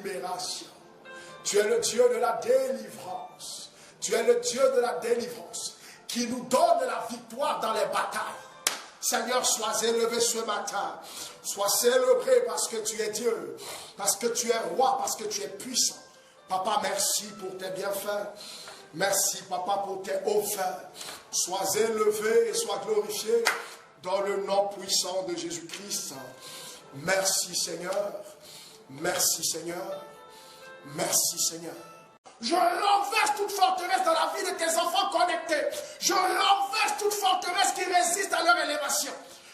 libération. Tu es le Dieu de la délivrance. Tu es le Dieu de la délivrance qui nous donne la victoire dans les batailles. Seigneur, sois élevé ce matin. Sois célébré parce que tu es Dieu, parce que tu es roi, parce que tu es puissant. Papa, merci pour tes bienfaits. Merci, Papa, pour tes hauts faits. Sois élevé et sois glorifié dans le nom puissant de Jésus-Christ. Merci, Seigneur. Merci, Seigneur. Merci, Seigneur. Je renverse toute forteresse dans la vie de tes enfants connectés. Je renverse toute forteresse qui résiste à leur élévation.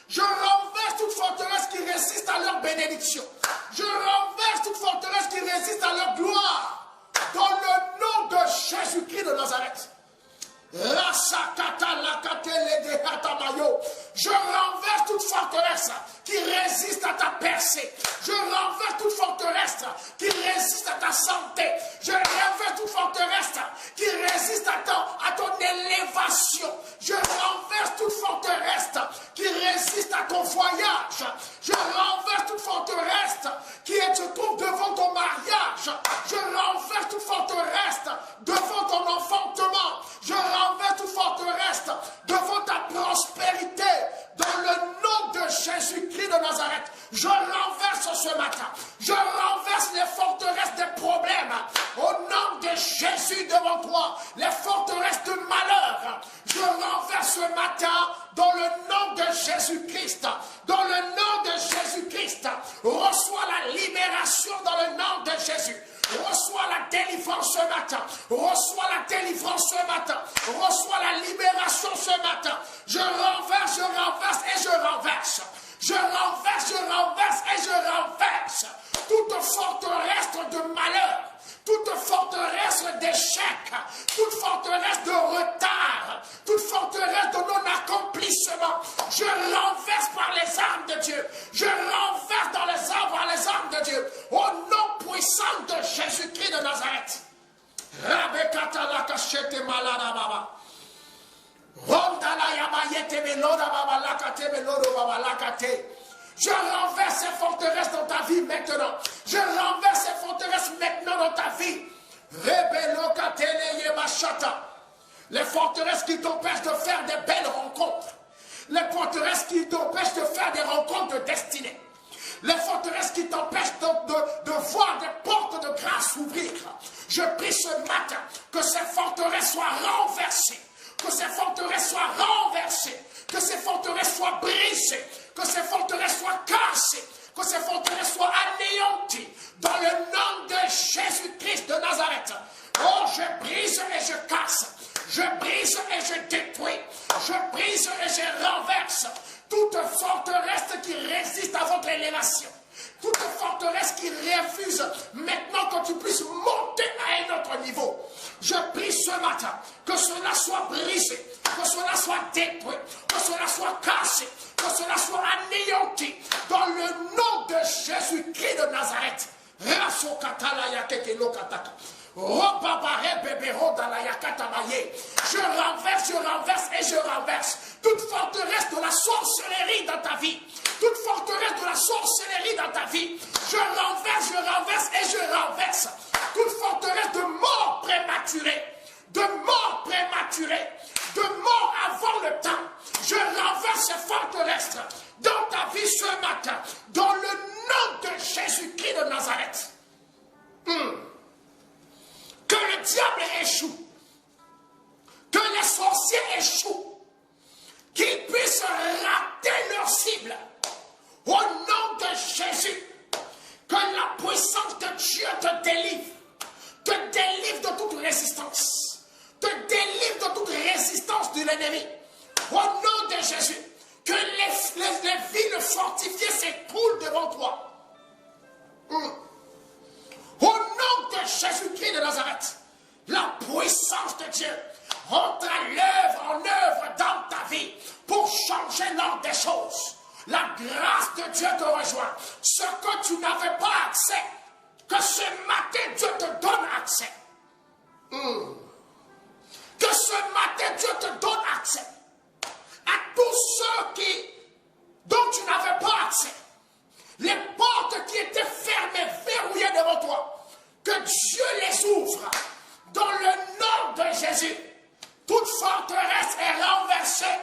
Je renverse toute forteresse qui résiste à leur bénédiction. Je renverse toute forteresse qui résiste à leur gloire. Dans le nom de Jésus-Christ de Nazareth. Je renverse toute forteresse qui résiste à ta percée. Je renverse toute forteresse qui résiste à ta santé. Je renverse toute forteresse qui résiste à ton élévation. Je renverse toute forteresse qui résiste à ton voyage. Je renverse toute forteresse qui se trouve devant ton mariage. Je renverse toute forteresse devant ton enfantement. Je renverse toute forteresse devant ta prospérité. Dans le nom de Jésus-Christ de Nazareth, je renverse ce matin. Je renverse les forteresses des problèmes. Au nom de Jésus devant toi, les forteresses de malheur. Je renverse ce matin dans le nom de Jésus-Christ. Dans le nom de Jésus-Christ, reçois la libération dans le nom de Jésus. Reçois la délivrance ce matin. Reçois la délivrance ce matin. Reçois la libération ce matin. Je renverse et je renverse. Je renverse et je renverse. Toute forteresse de malheur. Toute forteresse d'échec, toute forteresse de retard, toute forteresse de non-accomplissement, je renverse par les armes de Dieu. Je renverse dans les armes par les armes de Dieu. Au nom puissant de Jésus-Christ de Nazareth. Je renverse ces forteresses dans ta vie maintenant. Je renverse ces forteresses maintenant dans ta vie. Les forteresses qui t'empêchent de faire des belles rencontres. Les forteresses qui t'empêchent de faire des rencontres de destinée. Les forteresses qui t'empêchent de voir des portes de grâce s'ouvrir. Je prie ce matin que ces forteresses soient renversées. Que ces forteresses soient renversées. Que ces forteresses soient brisées. Que ces forteresses soient cassées. Que ces forteresses soient anéanties. Dans le nom de Jésus-Christ de Nazareth. Oh, je brise et je casse. Je brise et je détruis. Je brise et je renverse. Toute forteresse qui résiste à votre élévation. Toute forteresse qui refuse maintenant que tu puisses monter à un autre niveau. Je prie ce matin que cela soit brisé, que cela soit détruit, que cela soit cassé, que cela soit anéanti dans le nom de Jésus-Christ de Nazareth. Je renverse et je renverse toute forteresse de la sorcellerie dans ta vie. Toute forteresse de la sorcellerie dans ta vie. Je renverse et je renverse toute forteresse de mort prématurée. De mort prématurée. De mort avant le temps. Je renverse ces forteresses dans ta vie ce matin. Dans le nom de Jésus-Christ de Nazareth. Que le diable échoue. Que les sorciers échouent. Qu'ils puissent rater leur cible. Au nom de Jésus. Que la puissance de Dieu te délivre. Te délivre de toute résistance. Te délivre de toute résistance de l'ennemi. Au nom de Jésus. Que les villes fortifiées s'écroulent devant toi. Au nom de Jésus-Christ de Nazareth, la puissance de Dieu entre en œuvre dans ta vie pour changer l'ordre des choses. La grâce de Dieu te rejoint. Ce que tu n'avais pas accès, que ce matin Dieu te donne accès. Que ce matin Dieu te donne accès à tous ceux dont tu n'avais pas accès. Les portes qui étaient fermées, verrouillées devant toi. Que Dieu les ouvre. Dans le nom de Jésus. Toute forteresse est renversée.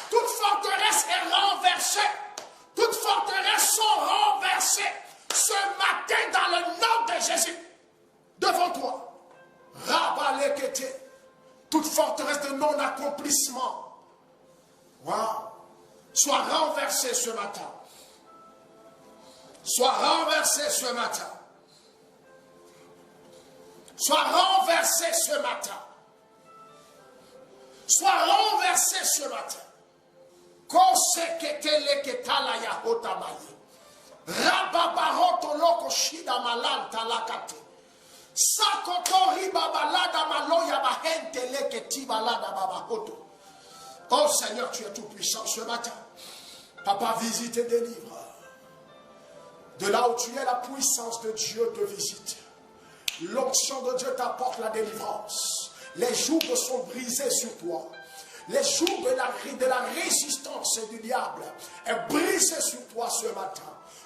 Toute forteresse est renversée. Toutes forteresses sont renversées ce matin dans le nom de Jésus. Devant toi. Rabalekete. Toute forteresse de non-accomplissement. Wow. Soit renversée ce matin. Soit renversée ce matin. Soit renversée ce matin. Soit renversée ce matin. Koseketele ketala ya hotamaye. Rababaroto loko shida malanta lakate. Sakotori babalada maloya bahente leketi balada babahoto. Oh Seigneur, tu es tout puissant ce matin. Papa, visite et délivre. De là où tu es, la puissance de Dieu te visite. L'onction de Dieu t'apporte la délivrance. Les jougs sont brisés sur toi. Les jougs de la résistance du diable est brisé sur toi ce matin.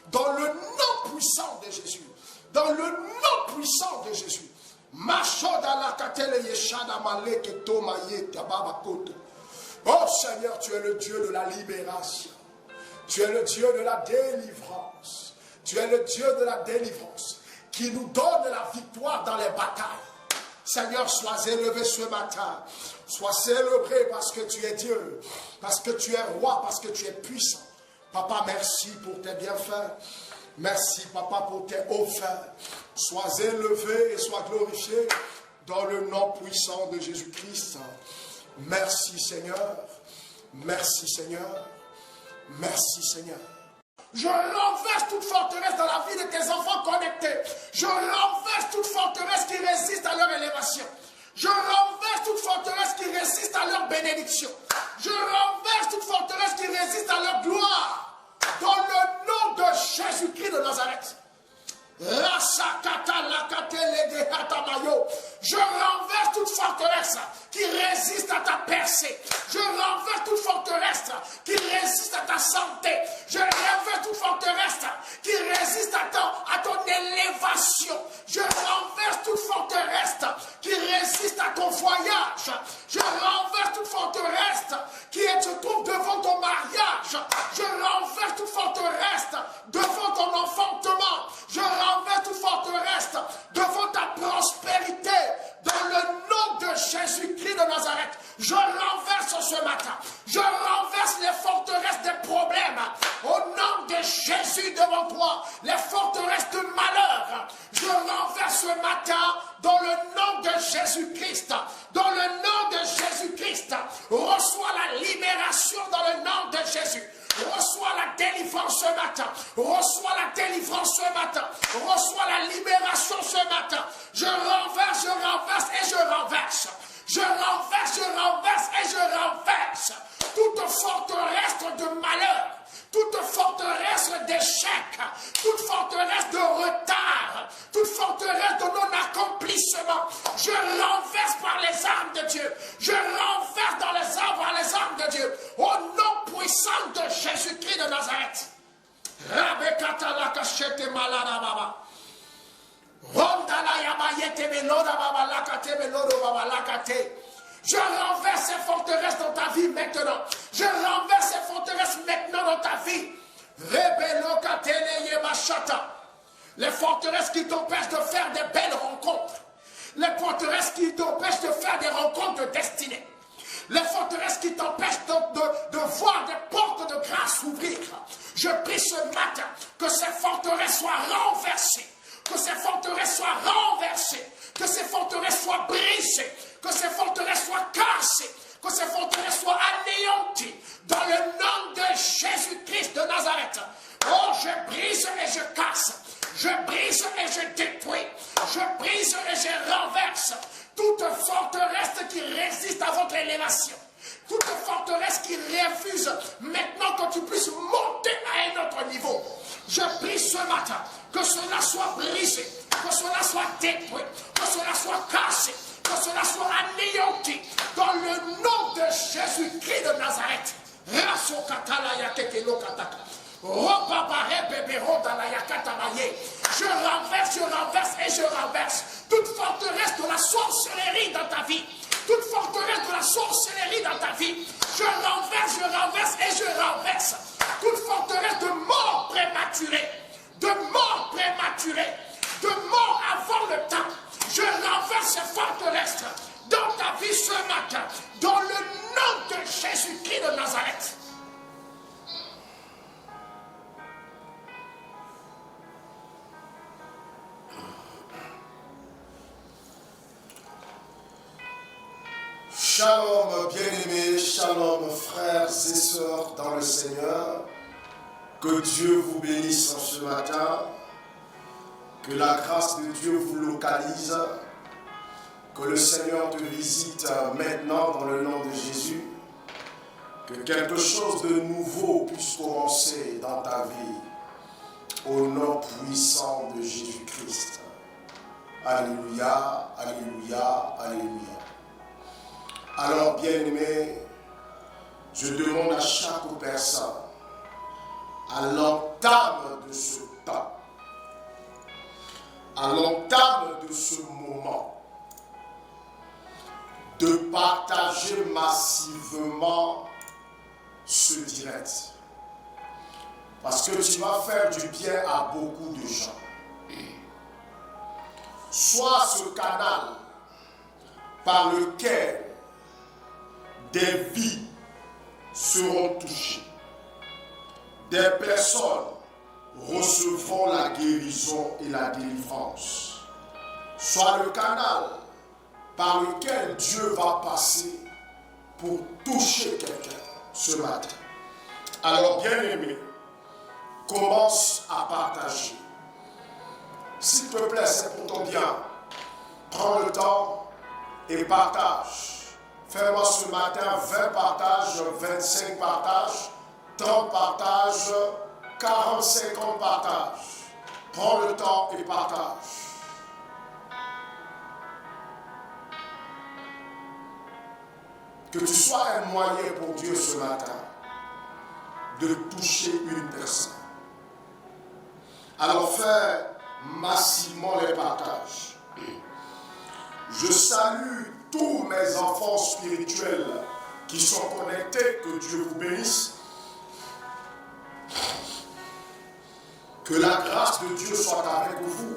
Dans le nom puissant de Jésus. Dans le nom puissant de Jésus. Oh Seigneur, tu es le Dieu de la libération. Tu es le Dieu de la délivrance. Tu es le Dieu de la délivrance qui nous donne la victoire dans les batailles. Seigneur, sois élevé ce matin. Sois célébré parce que tu es Dieu, parce que tu es roi, parce que tu es puissant. Papa, merci pour tes bienfaits. Merci, Papa, pour tes hauts faits. Sois élevé et sois glorifié dans le nom puissant de Jésus-Christ. Merci, Seigneur. Merci, Seigneur. Merci, Seigneur. Je renverse toute forteresse dans la vie de tes enfants connectés. Je renverse toute forteresse qui résiste à leur élévation. Je renverse toute forteresse qui résiste à leur bénédiction. Je renverse toute forteresse qui résiste à leur gloire. Dans le nom de Jésus-Christ de Nazareth. Je renverse toute forteresse qui résiste à ta percée. Je renverse toute forteresse qui résiste à ta santé. Je renverse toute forteresse qui résiste à ton élévation. Je renverse toute forteresse qui résiste à ton voyage. Je renverse toute forteresse qui se trouve devant ton mariage. Je renverse toute forteresse devant ton enfantement. Je renverse toute forteresse devant ta prospérité. Dans le nom de Jésus-Christ de Nazareth, je renverse ce matin. Je renverse les forteresses des problèmes. Au nom de Jésus devant toi, les forteresses de malheur. Je renverse ce matin dans le nom de Jésus-Christ. Dans le nom de Jésus-Christ, reçois la libération dans le nom de Jésus. Reçois la délivrance ce matin. Reçois la délivrance ce matin. Reçois la libération ce matin. Je renverse et je renverse. Je renverse et je renverse. Toute forteresse de malheur. Toute forteresse d'échec. Toute forteresse de retard. Toute forteresse de non-accomplissement. Je renverse par les armes de Dieu. Je renverse dans les armes par les armes de Dieu. Au nom puissant de Jésus-Christ de Nazareth. Je renverse ces forteresses dans ta vie maintenant. Je renverse ces forteresses maintenant dans ta vie. Les forteresses qui t'empêchent de faire des belles rencontres. Les forteresses qui t'empêchent de faire des rencontres de destinée. Les forteresses qui t'empêchent de voir des portes de grâce s'ouvrir. Je prie ce matin que ces forteresses soient renversées. Que ces forteresses soient renversées. Que ces forteresses soient brisées. Que ces forteresses soient cassées. Que ces forteresses soient anéanties. Dans le nom de Jésus-Christ de Nazareth. Oh, je brise et je casse. Je brise et je détruis. Je brise et je renverse. Toute forteresse qui résiste à votre élévation. Toute forteresse qui refuse maintenant que tu puisses monter à un autre niveau. Je prie ce matin que cela soit brisé, que cela soit détruit, que cela soit cassé, que cela soit anéanti dans le nom de Jésus-Christ de Nazareth. Je renverse et je renverse. Shalom bien-aimés, shalom frères et sœurs dans le Seigneur. Que Dieu vous bénisse en ce matin. Que la grâce de Dieu vous localise. Que le Seigneur te visite maintenant dans le nom de Jésus. Que quelque chose de nouveau puisse commencer dans ta vie. Au nom puissant de Jésus-Christ. Alléluia, alléluia, alléluia. Alors, bien-aimés, je demande à chaque personne, à l'entame de ce temps, à l'entame de ce moment, de partager massivement ce direct. Parce que tu vas faire du bien à beaucoup de gens. Soit ce canal par lequel des vies seront touchées. Des personnes recevront la guérison et la délivrance. Soit le canal par lequel Dieu va passer pour toucher quelqu'un ce matin. Alors, bien-aimé, commence à partager. S'il te plaît, c'est pour ton bien. Prends le temps et partage. Fais-moi ce matin 20 partages, 25 partages, 30 partages, 40, 50 partages. Prends le temps et partage. Que tu sois un moyen pour Dieu ce matin de toucher une personne. Alors fais massivement les partages. Je salue tous mes enfants spirituels qui sont connectés, que Dieu vous bénisse. Que la grâce de Dieu soit avec vous.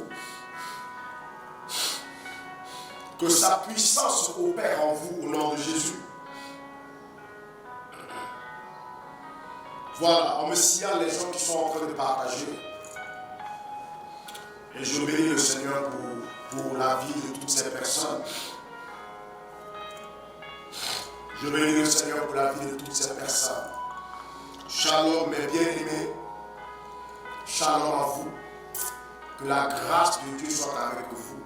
Que sa puissance opère en vous au nom de Jésus. Voilà, on me signale les gens qui sont en train de partager. Et je bénis le Seigneur pour la vie de toutes ces personnes. Je bénis le Seigneur pour la vie de toutes ces personnes. Shalom, mes bien-aimés. Shalom à vous. Que la grâce de Dieu soit avec vous.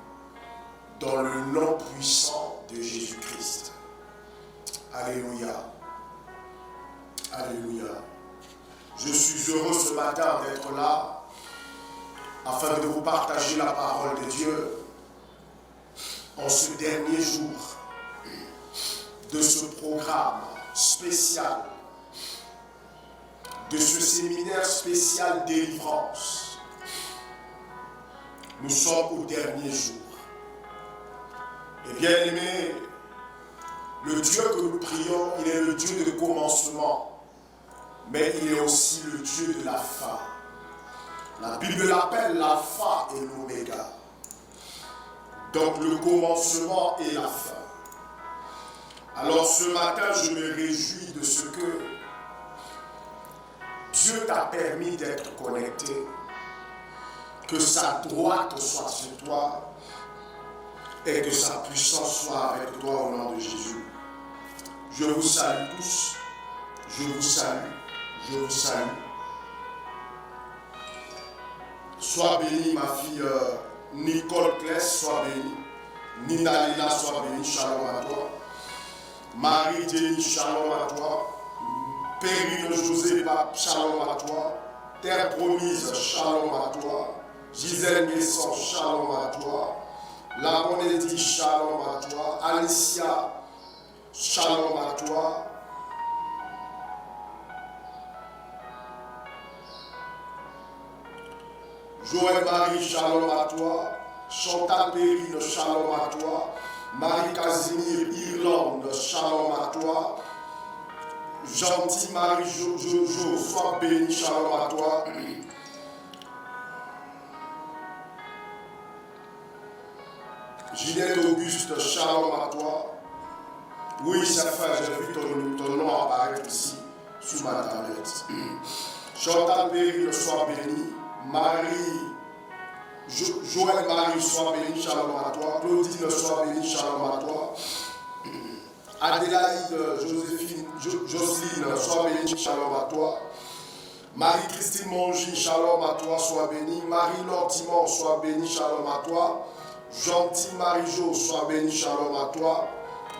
Dans le nom puissant de Jésus-Christ. Alléluia. Alléluia. Je suis heureux ce matin d'être là afin de vous partager la parole de Dieu en ce dernier jour de ce programme spécial, de ce séminaire spécial délivrance. Nous sommes au dernier jour. Et bien aimé, le Dieu que nous prions, il est le Dieu de commencement, mais il est aussi le Dieu de la fin. La Bible l'appelle l'alpha et l'oméga. Donc le commencement et la fin. Alors ce matin, je me réjouis de ce que Dieu t'a permis d'être connecté. Que sa droite soit sur toi et que sa puissance soit avec toi au nom de Jésus. Je vous salue tous. Je vous salue. Je vous salue. Sois bénie, ma fille Nicole Kless, sois bénie. Nina Lila, sois bénie, shalom à toi. Marie Jenny, shalom à toi. Périne José, shalom à toi. Terre promise, shalom à toi. Gisèle Besson, shalom à toi. La Monédie, shalom à toi. Alicia, shalom à toi. Joël Marie, shalom à toi. Chantal Périne, shalom à toi. Marie Casimir Irlande, shalom à toi. Gentil Marie Jojo, sois béni, shalom à toi. Ginette Auguste, shalom à toi. Oui, c'est frère, j'ai vu ton nom apparaître ici, sous ma tablette. Chantal Périne, sois béni. Marie, Joël Marie, sois béni, shalom à toi. Claudine, sois béni, shalom à toi. Adélaïde Jocelyne, sois bénie, shalom à toi. Marie-Christine Mongi, shalom à toi, sois bénie. Marie-Laure Timon, sois bénie, shalom à toi. Gentil Marie-Jo, sois bénie, shalom à toi.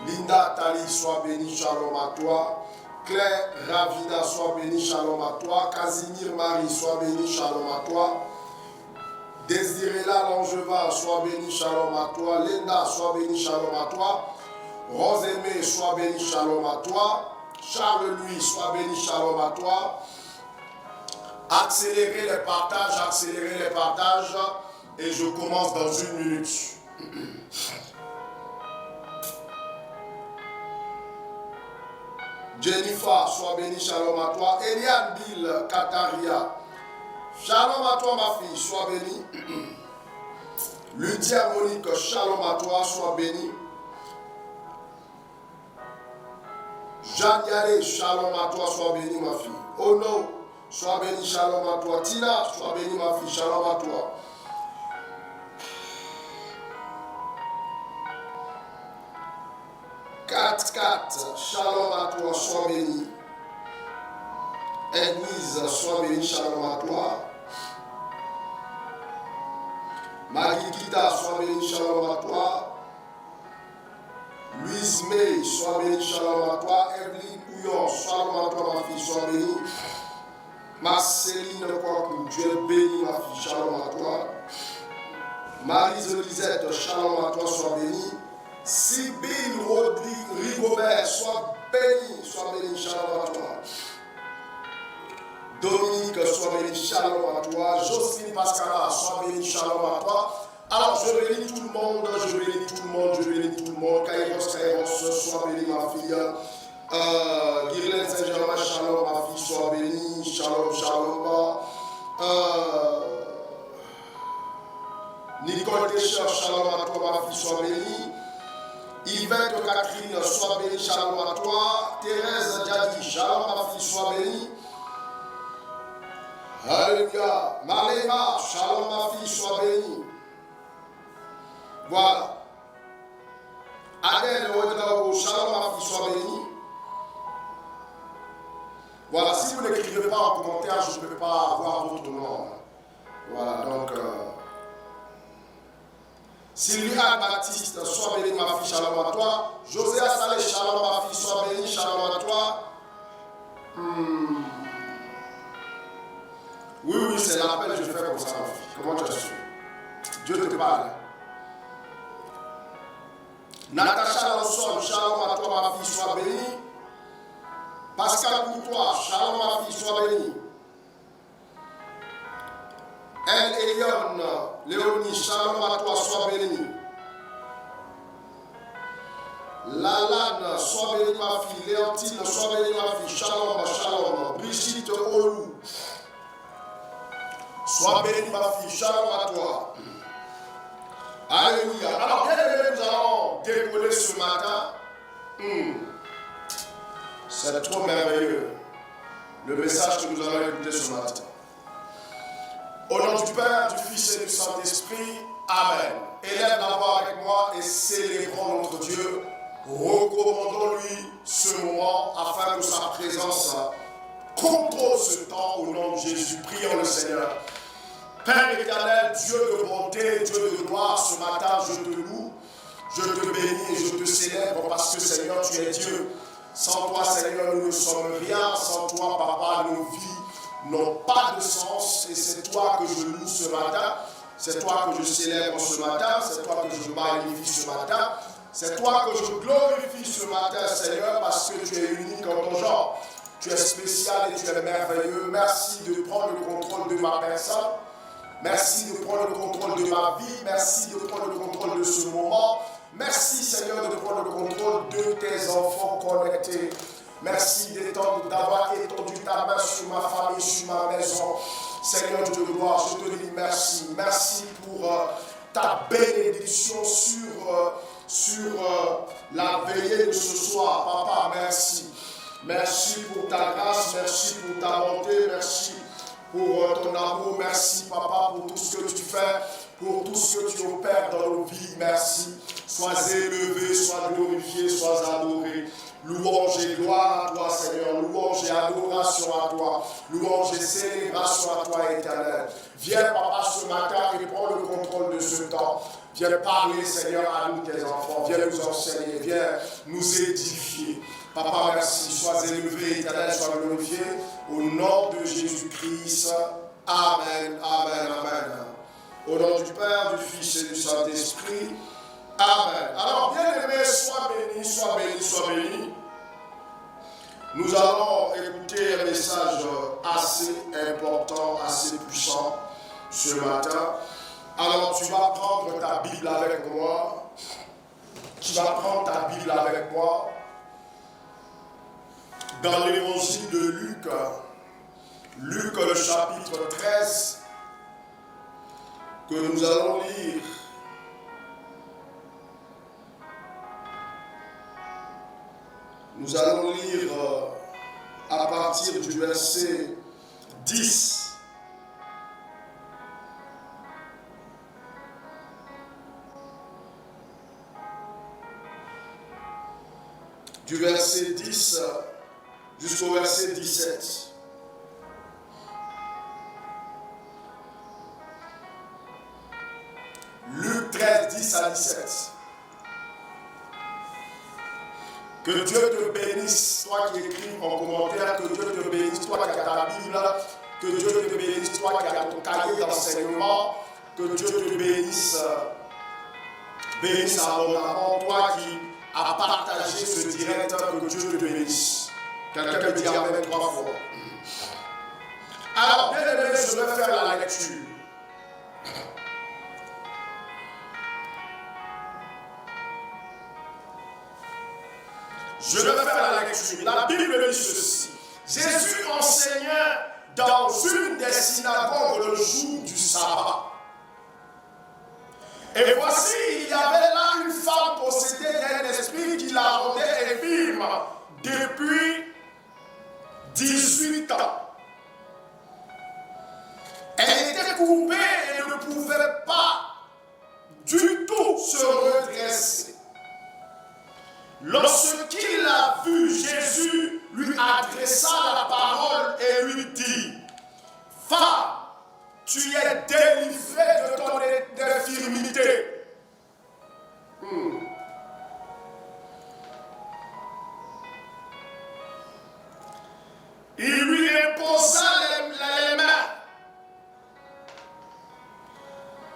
Linda Tali, sois bénie, shalom à toi. Claire Ravina, sois bénie, shalom à toi. Casimir Marie, sois bénie, shalom à toi. Désirela Langevin, sois bénie, shalom à toi. Linda, sois bénie, shalom à toi. Rose Aimée, sois bénie, shalom à toi. Charles Louis, sois béni, shalom à toi. Accélérez les partages. Et je commence dans 1 minute. Jennifer, sois béni, shalom à toi. Eliane Bill Kataria, shalom à toi ma fille, sois béni. Lydia Monique, shalom à toi, sois béni. Jeanne Yale, shalom à toi, sois béni ma fille. Ono, sois béni, shalom à toi. Tina, sois béni ma fille, shalom à toi. Kat, shalom à toi, sois béni. Edwise, sois béni, shalom à toi. Maggie Kita, sois béni, shalom à toi. Louise May, sois béni, shalom à toi. Evelyne Ouillon, shalom à toi, ma fille, sois béni. Marceline Kwaku, tu es bénie, ma fille, shalom à toi. Marise Lisette, shalom à toi, sois béni. Sybille Rigobert, sois béni, shalom à toi. Dominique, sois béni, shalom à toi. Jocelyne Pascala, sois béni, shalom à toi. Alors je bénis tout le monde. Kairos, sois béni ma fille. Guirlaine Saint-Germain, shalom ma fille, sois béni. Shalom. Nicole Deschamps, shalom à toi ma fille, sois béni. Yvette Catherine, sois béni, shalom à toi. Thérèse Diadi, shalom ma fille, sois béni. Alléluia. Maléma, shalom ma fille, sois béni. Voilà. Adèle Ouedraogo, shalom ma fille, sois béni. Voilà, si vous n'écrivez pas en commentaire, je ne peux pas avoir votre nom. Voilà, donc... Sylvie Baptiste, sois béni ma fille, shalom à toi. José Salé, shalom ma fille, sois béni, shalom à toi. Oui, c'est l'appel que je fais comme ça ma fille. Comment tu as su? Dieu te parle. Natacha Lanson, shalom à toi ma fille, sois béni. Pascal Courtois, shalom ma fille, sois béni. Léonie, shalom à toi, sois béni. Lalane, sois béni ma fille. Léontine, sois béni ma fille. Shalom. Brigitte Olou, sois béni ma fille. Shalom à toi. Alléluia. Alors, bien aimé, nous allons décoller ce matin. C'est trop merveilleux. Le message que nous allons écouter ce matin. Au nom du Père, du Fils et du Saint-Esprit, Amen. Élève la voix avec moi et célébrons notre Dieu. Recommandons-lui ce moment afin que sa présence contrôle ce temps au nom de Jésus. Prions le Seigneur. Père éternel, Dieu de bonté, Dieu de gloire, ce matin je te loue, je te bénis et je te célèbre parce que Seigneur, tu es Dieu. Sans toi, Seigneur, nous ne sommes rien. Sans toi, Papa, nos vies n'ont pas de sens et c'est toi que je loue ce matin, c'est toi que je célèbre ce matin, c'est toi que je magnifie ce matin, c'est toi que je glorifie ce matin, Seigneur, parce que tu es unique en ton genre, tu es spécial et tu es merveilleux. Merci de prendre le contrôle de ma personne, merci de prendre le contrôle de ma vie, merci de prendre le contrôle de ce moment, merci Seigneur de prendre le contrôle de tes enfants connectés. Merci d'avoir étendu ta main sur ma famille, sur ma maison. Seigneur de gloire, je te dis merci. Merci pour ta bénédiction sur la veillée de ce soir. Papa, merci. Merci pour ta grâce, merci pour ta bonté, merci pour ton amour. Merci, Papa, pour tout ce que tu fais, pour tout ce que tu opères dans nos vies. Merci. sois élevé, sois glorifié, sois adoré. Louange et gloire à toi, Seigneur. Louange et adoration à toi. Louange et célébration à toi, Éternel. Viens, Papa, ce matin et prends le contrôle de ce temps. Viens parler, Seigneur, à nous, tes enfants. Viens nous enseigner. Viens nous édifier. Papa, merci. Sois élevé, Éternel, sois glorifié. Au nom de Jésus-Christ. Amen, amen, amen. Au nom du Père, du Fils et du Saint-Esprit. Amen. Alors, bien-aimés, sois bénis, sois bénis, sois bénis. Nous allons écouter un message assez important, assez puissant ce matin. Alors, tu vas prendre ta Bible avec moi. Tu vas prendre ta Bible avec moi. Dans l'évangile de Luc, Luc le chapitre 13, que nous allons lire. Nous allons lire à partir du verset 10. Du verset 10 jusqu'au verset 17. Luc 13, 10 à 17. Que Dieu te bénisse, toi qui écris en commentaire, que Dieu te bénisse, toi qui as ta Bible, que Dieu te bénisse, toi qui as ton cahier d'enseignement, que Dieu te bénisse, bénisse abondamment, toi qui as partagé ce direct, que Dieu te bénisse. Quelqu'un me dit amen 3 fois. Alors, bien aimé, je vais faire la lecture. Je vais faire la lecture. La Bible dit ceci. Jésus enseignait dans une des synagogues le jour du sabbat. Et voici, il y avait là une femme possédée d'un esprit qui la rendait infirme depuis 18 ans. Elle était courbée et ne pouvait pas du tout se redresser. Lorsqu'il a vu, Jésus lui adressa la parole et lui dit: Femme, tu es délivrée de ton infirmité. Il lui imposa les mains.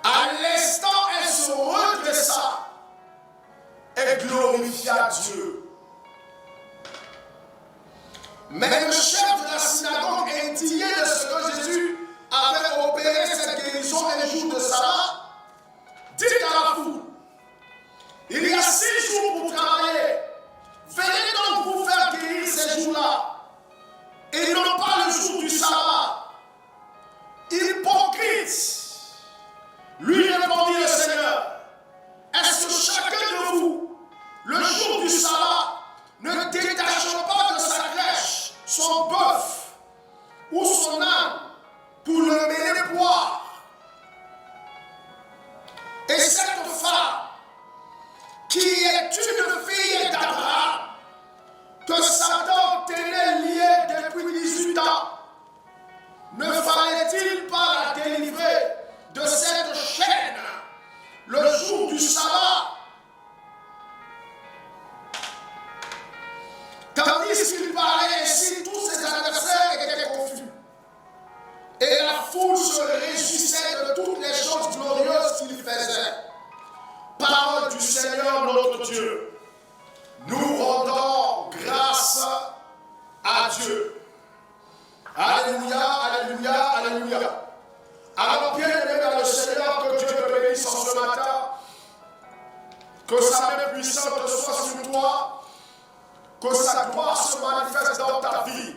À l'instant, elle se redressa et glorifia Dieu. Mais le chef de la synagogue, indigné de ce que Jésus avait opéré cette guérison un jour de sabbat, dit à la foule: il y a 6 jours pour travailler. Venez donc vous faire guérir ces jours-là, et non pas le jour du sabbat. Hypocrite! Lui répondit le Seigneur: est-ce que chacun de vous, le jour du sabbat, ne détache pas de sa crèche son bœuf ou son âne pour le mener boire? Et cette femme, qui est une fille d'Abraham, que Satan tenait liée depuis 18 ans, ne fallait-il pas la délivrer de cette chaîne le jour du sabbat? Tandis qu'il parlait ainsi, tous ses adversaires étaient confus. Et la foule se réjouissait de toutes les choses glorieuses qu'il faisait. Parole du Seigneur notre Dieu. Nous rendons grâce à Dieu. Alléluia, alléluia, alléluia. Alors bien aimé dans le Seigneur, que Dieu te bénisse en ce matin. Que sa main puissante soit sur toi. Que sa gloire se manifeste dans ta vie.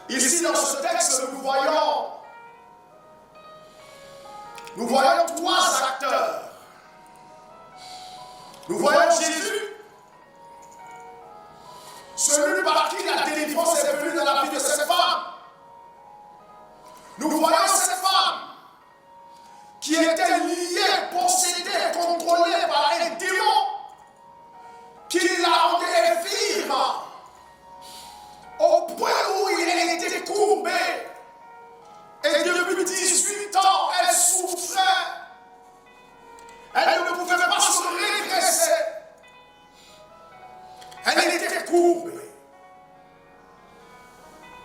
Ici dans ce texte, nous voyons 3 acteurs. Nous voyons Jésus, celui par qui la délivrance est venue dans la vie de cette femme. Nous voyons cette femme qui était liée, possédée, contrôlée par courbée.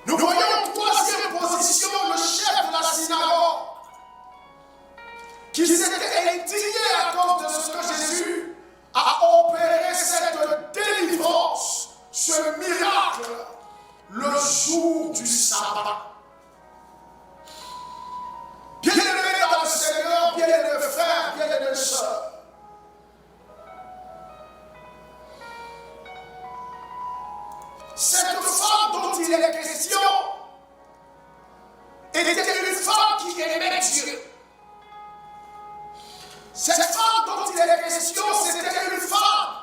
Nous voyons en troisième position le chef de la synagogue qui s'était indigné à cause de ce que Jésus a opéré cette délivrance, ce miracle, le jour du sabbat. Bien-aimés dans le Seigneur, bien-aimés frères, bien-aimés sœurs, cette femme dont il est question était une femme qui aimait Dieu. Cette femme dont il est question, c'était une femme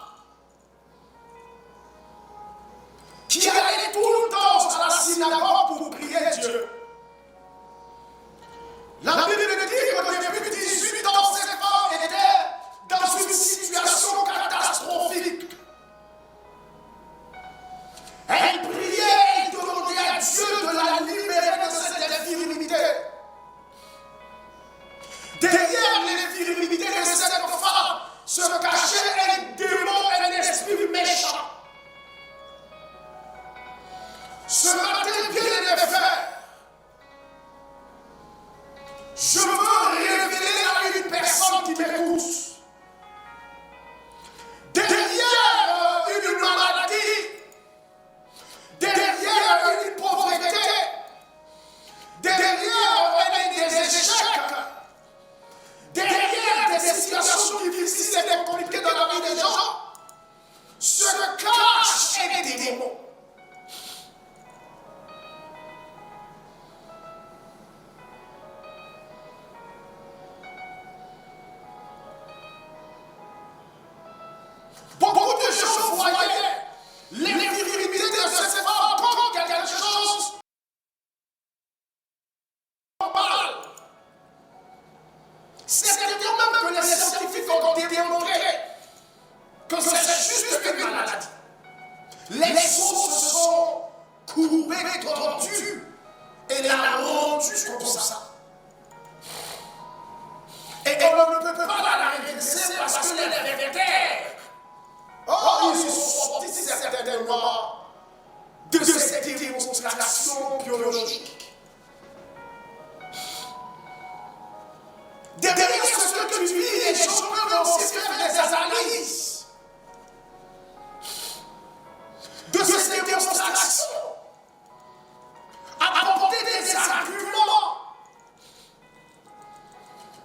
qui allait tout le temps à la synagogue pour prier Dieu. La Bible dit que depuis 18 ans, cette femme était dans une situation catastrophique. Elle priait, elle demandait à Dieu de la libérer de cette infirmité. Derrière l'infirmité de cette femme se cachait un démon, un esprit méchant. Ce matin, bien aimé frère, je veux révéler à une personne qui m'écoute. Derrière une maladie, derrière une pauvreté, derrière des échecs, derrière des situations difficiles et compliquées dans la vie des gens, se cache un démon. Beaucoup de gens voyaient l'infirmité de cette femme comme quelque chose de normal. C'était même que les scientifiques ont démontré que c'est juste une maladie. Les os se sont courbés, tordus, et la rendue comme ça. Et on ne peut pas la redresser parce que les vertèbres, ils sont sortis certainement de cette démonstration biologique. Derrière ce que tu vis, les gens peuvent aussi faire des analyses de cette démonstration, apporter des arguments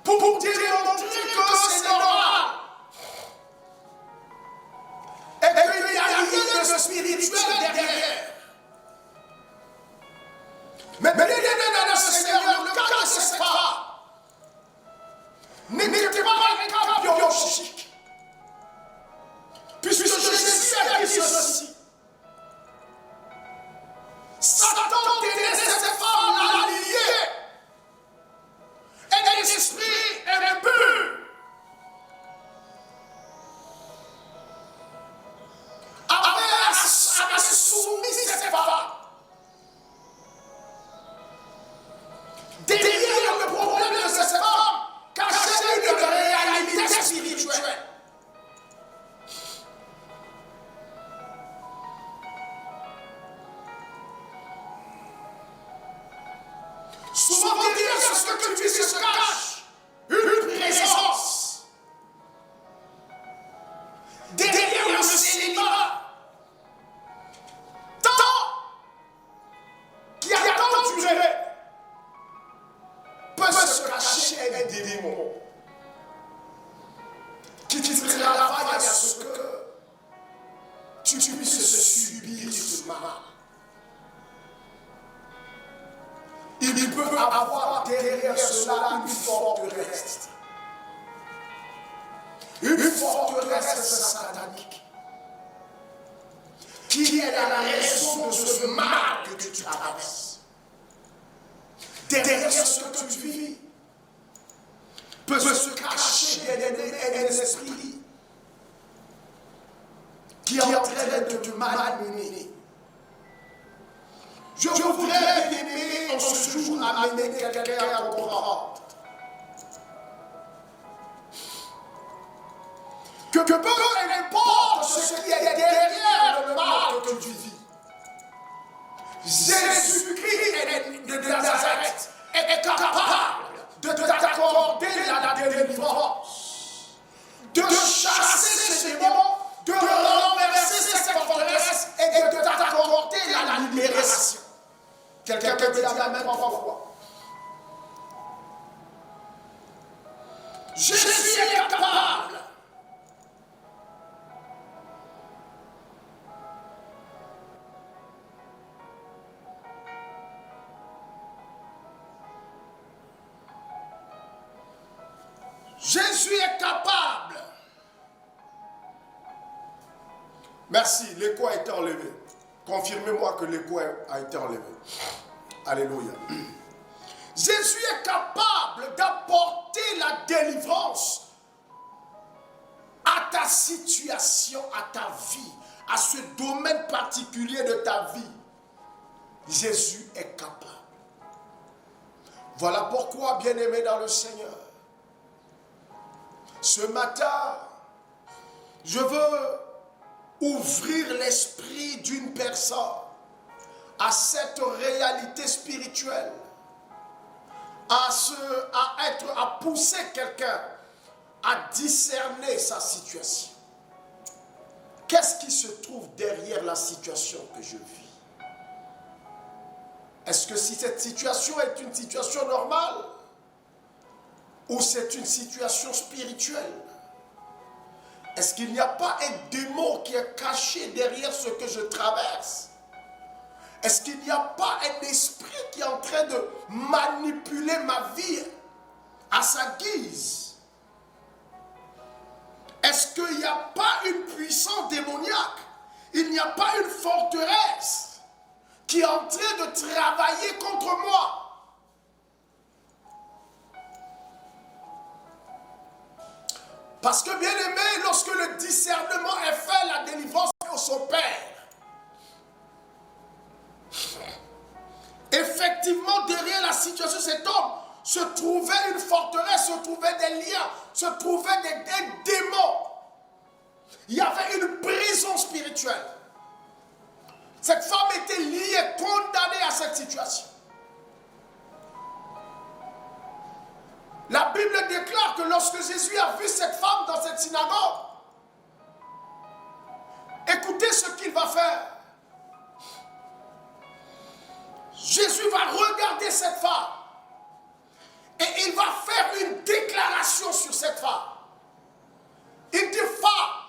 pour démontrer que c'est normal et qu'il n'y a rien de spirituel derrière. Mais le Seigneur, le cas de cette femme n'était pas un cas biologique. Puisque Jésus a dit ceci. Satan tenait cette femme-là liée. Un esprit impur. Avait soumis cette femme. Derrière le problème de cette femme, cachait une réalité spirituelle. Souvent derrière ce que tu dis se cache une présence. Derrière le célibat, qui a tant duré, peut se cacher un démon qui travaille à ce que tu puisses subir ce mal. Il peut avoir derrière cela une forteresse. Une forteresse satanique qui est la raison de ce mal que tu traverses. Derrière ce que tu vis peut se cacher un esprit qui est en train de te malmener. Je voudrais aimer en ce jour amener quelqu'un à comprendre que peu importe ce qui est derrière le mal que tu vis. Jésus-Christ de Nazareth est capable de t'accorder la délivrance, de chasser ces démons, de renverser cette forteresse et de t'accorder la libération. Quelqu'un peut dire amen 3 fois. Jésus est capable. Jésus est capable. Merci, l'écho a été enlevé. Confirmez-moi que l'écho a été enlevé. Alléluia. Jésus est capable d'apporter la délivrance à ta situation, à ta vie, à ce domaine particulier de ta vie. Jésus est capable. Voilà pourquoi, bien-aimé dans le Seigneur, ce matin, je veux ouvrir l'esprit d'une personne à cette réalité spirituelle, à pousser quelqu'un à discerner sa situation. Qu'est-ce qui se trouve derrière la situation que je vis? Est-ce que si cette situation est une situation normale ou c'est une situation spirituelle? Est-ce qu'il n'y a pas un démon qui est caché derrière ce que je traverse? Est-ce qu'il n'y a pas un esprit qui est en train de manipuler ma vie à sa guise? Est-ce qu'il n'y a pas une puissance démoniaque? Il n'y a pas une forteresse qui est en train de travailler contre moi? Parce que, bien aimé, lorsque le discernement est fait, la délivrance s'opère. Effectivement, derrière la situation, cet homme se trouvait une forteresse, se trouvaient des liens, se trouvaient des démons. Il y avait une prison spirituelle. Cette femme était liée, condamnée à cette situation. La Bible déclare que lorsque Jésus a vu cette femme dans cette synagogue, écoutez ce qu'il va faire. Jésus va regarder cette femme et il va faire une déclaration sur cette femme. Il dit: femme,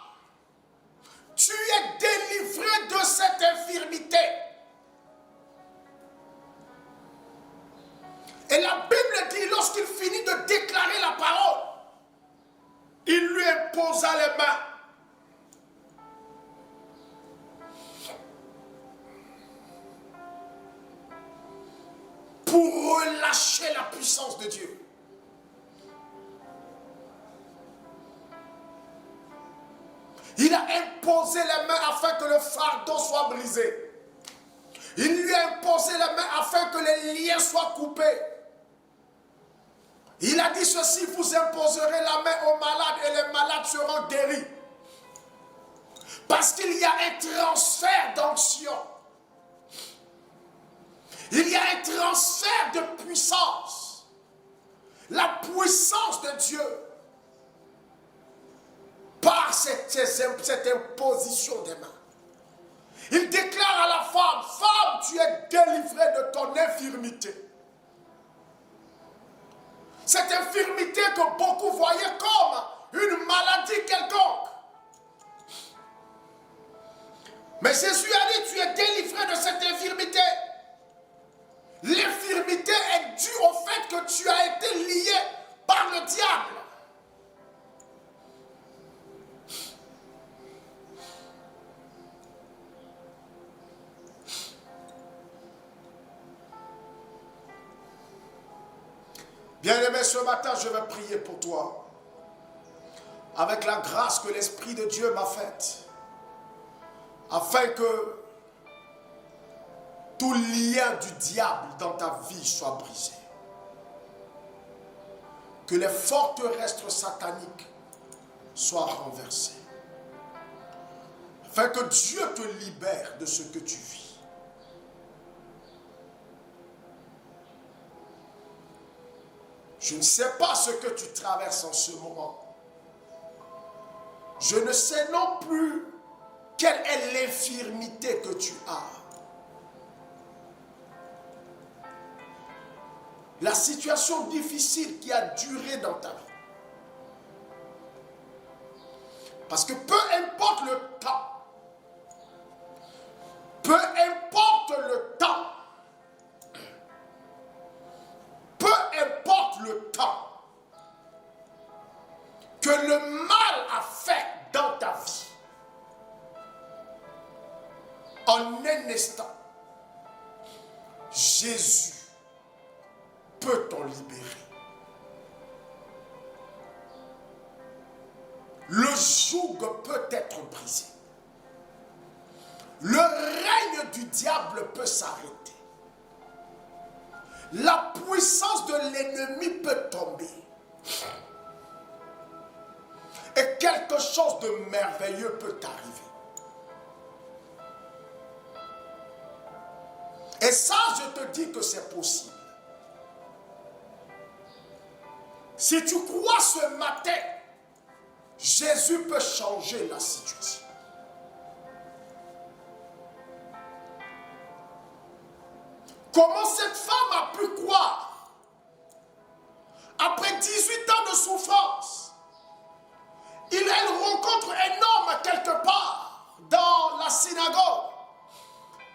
tu es délivrée de cette infirmité. Et la Bible dit, lorsqu'il finit de déclarer la parole, il lui imposa les mains. Pour relâcher la puissance de Dieu. Il a imposé les mains afin que le fardeau soit brisé. Il lui a imposé les mains afin que les liens soient coupés. Il a dit ceci: vous imposerez la main aux malades et les malades seront guéris. Parce qu'il y a un transfert d'onction. Il y a un transfert de puissance. La puissance de Dieu. Par cette imposition des mains. Il déclare à la femme: femme, tu es délivrée de ton infirmité. Cette infirmité que beaucoup voyaient comme une maladie quelconque. Mais Jésus a dit: tu es délivré de cette infirmité. L'infirmité est due au fait que tu as été lié par le diable. Bien-aimé, ce matin, je vais prier pour toi. Avec la grâce que l'Esprit de Dieu m'a faite. Afin que tout lien du diable dans ta vie soit brisé. Que les forteresses sataniques soient renversées. afin que Dieu te libère de ce que tu vis. Je ne sais pas ce que tu traverses en ce moment. Je ne sais non plus quelle est l'infirmité que tu as. La situation difficile qui a duré dans ta vie. Parce que peu importe le temps, que le mal a fait dans ta vie, en un instant, Jésus peut t'en libérer. Le joug peut être brisé. Le règne du diable peut s'arrêter. La puissance de l'ennemi peut tomber. Et quelque chose de merveilleux peut arriver. Et ça, je te dis que c'est possible. Si tu crois ce matin, Jésus peut changer la situation. Comment cette femme a pu croire, après 18 ans de souffrance, elle rencontre un homme quelque part dans la synagogue,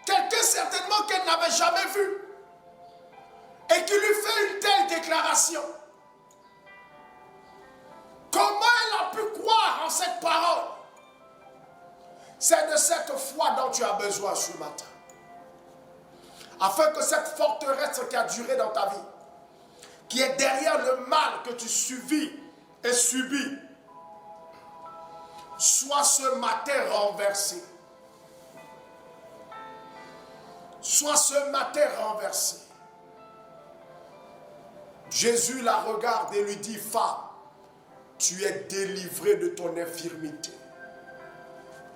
quelqu'un certainement qu'elle n'avait jamais vu, et qui lui fait une telle déclaration. Comment elle a pu croire en cette parole? C'est de cette foi dont tu as besoin ce matin. Afin que cette forteresse qui a duré dans ta vie, qui est derrière le mal que tu subis et subis, soit ce matin renversée. Soit ce matin renversée. Jésus la regarde et lui dit, femme, tu es délivrée de ton infirmité.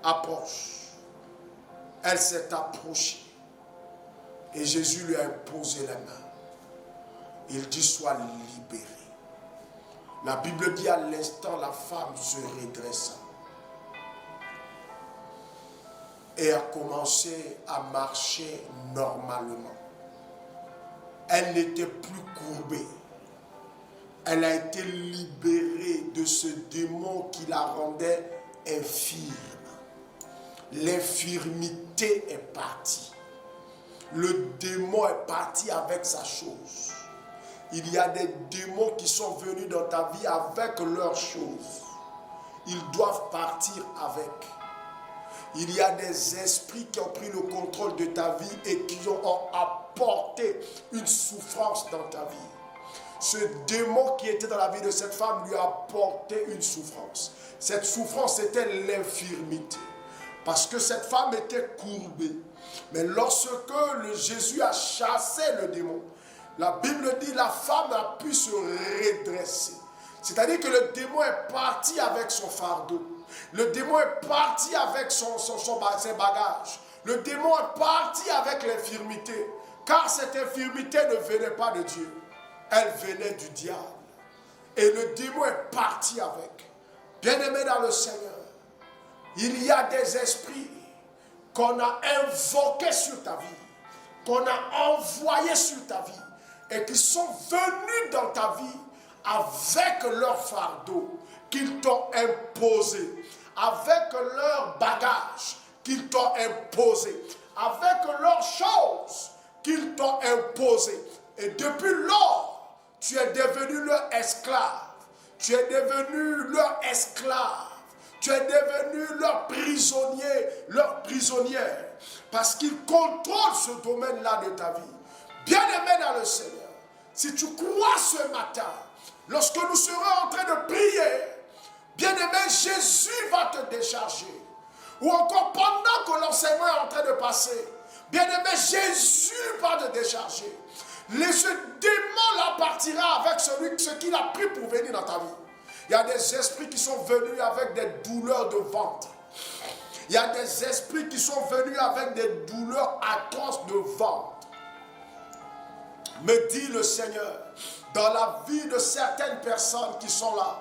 Approche. Elle s'est approchée. Et Jésus lui a imposé la main. Il dit, sois libérée. La Bible dit à l'instant, la femme se redressa. Et a commencé à marcher normalement. Elle n'était plus courbée. Elle a été libérée de ce démon qui la rendait infirme. L'infirmité est partie. Le démon est parti avec sa chose. Il y a des démons qui sont venus dans ta vie avec leurs choses. Ils doivent partir avec. Il y a des esprits qui ont pris le contrôle de ta vie et qui ont apporté une souffrance dans ta vie. Ce démon qui était dans la vie de cette femme lui a apporté une souffrance. Cette souffrance était l'infirmité. Parce que cette femme était courbée. Mais lorsque Jésus a chassé le démon, la Bible dit la femme a pu se redresser. C'est-à-dire que le démon est parti avec son fardeau. Le démon est parti avec ses bagages. Le démon est parti avec l'infirmité. Car cette infirmité ne venait pas de Dieu. Elle venait du diable. Et le démon est parti avec. Bien-aimé dans le Seigneur, il y a des esprits qu'on a invoqués sur ta vie, qu'on a envoyés sur ta vie, et qui sont venus dans ta vie avec leur fardeau qu'ils t'ont imposé, avec leur bagage qu'ils t'ont imposé, avec leurs choses qu'ils t'ont imposé. Et depuis lors, tu es devenu leur esclave. Tu es devenu leur esclave. Tu es devenu leur prisonnier, leur prisonnière. Parce qu'ils contrôlent ce domaine-là de ta vie. Bien-aimé dans le Seigneur, si tu crois ce matin, lorsque nous serons en train de prier, bien-aimé, Jésus va te décharger. Ou encore pendant que l'enseignement est en train de passer, bien-aimé, Jésus va te décharger. Ce démon-là partira avec ce qu'il a pris pour venir dans ta vie. Il y a des esprits qui sont venus avec des douleurs de ventre. Il y a des esprits qui sont venus avec des douleurs atroces de ventre. Me dit le Seigneur, dans la vie de certaines personnes qui sont là,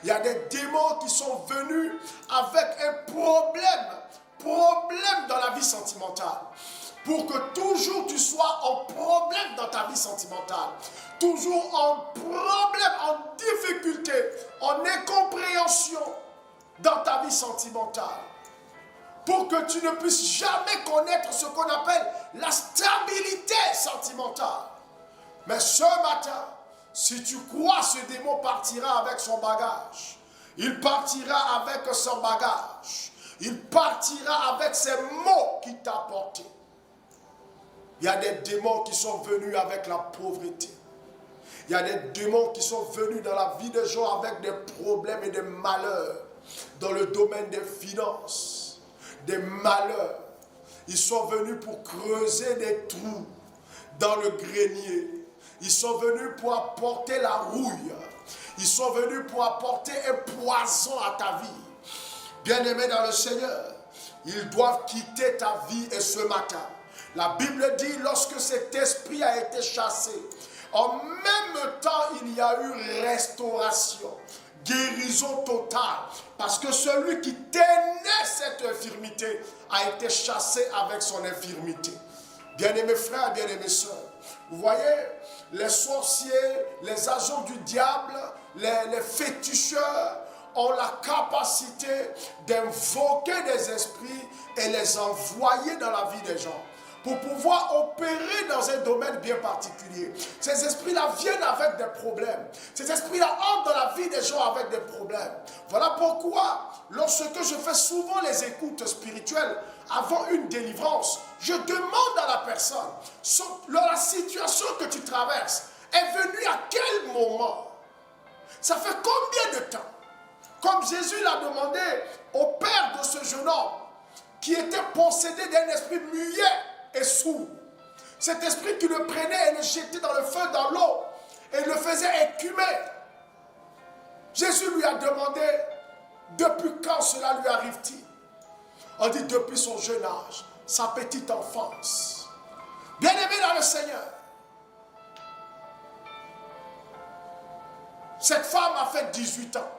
il y a des démons qui sont venus avec un problème dans la vie sentimentale. Pour que toujours tu sois en problème dans ta vie sentimentale. Toujours en problème, en difficulté, en incompréhension dans ta vie sentimentale. Pour que tu ne puisses jamais connaître ce qu'on appelle la stabilité sentimentale. Mais ce matin, si tu crois, ce démon partira avec son bagage. Il partira avec son bagage. Il partira avec ces mots qu'il t'a apportés. Il y a des démons qui sont venus avec la pauvreté. Il y a des démons qui sont venus dans la vie des gens avec des problèmes et des malheurs. Dans le domaine des finances, des malheurs. Ils sont venus pour creuser des trous dans le grenier. Ils sont venus pour apporter la rouille. Ils sont venus pour apporter un poison à ta vie. Bien-aimé dans le Seigneur, ils doivent quitter ta vie et ce matin. La Bible dit, lorsque cet esprit a été chassé, en même temps, il y a eu restauration, guérison totale. Parce que celui qui tenait cette infirmité a été chassé avec son infirmité. Bien-aimés frères, bien-aimés sœurs, vous voyez, les sorciers, les agents du diable, les féticheurs ont la capacité d'invoquer des esprits et les envoyer dans la vie des gens pour pouvoir opérer dans un domaine bien particulier. Ces esprits-là viennent avec des problèmes. Ces esprits-là entrent dans la vie des gens avec des problèmes. Voilà pourquoi, lorsque je fais souvent les écoutes spirituelles avant une délivrance, je demande à la personne, la situation que tu traverses est venue à quel moment? Ça fait combien de temps? Comme Jésus l'a demandé au père de ce jeune homme qui était possédé d'un esprit muet et sourd. Cet esprit qui le prenait et le jetait dans le feu, dans l'eau, et le faisait écumer. Jésus lui a demandé, depuis quand cela lui arrive-t-il? On dit depuis son jeune âge, sa petite enfance. Bien-aimé dans le Seigneur, cette femme a fait 18 ans.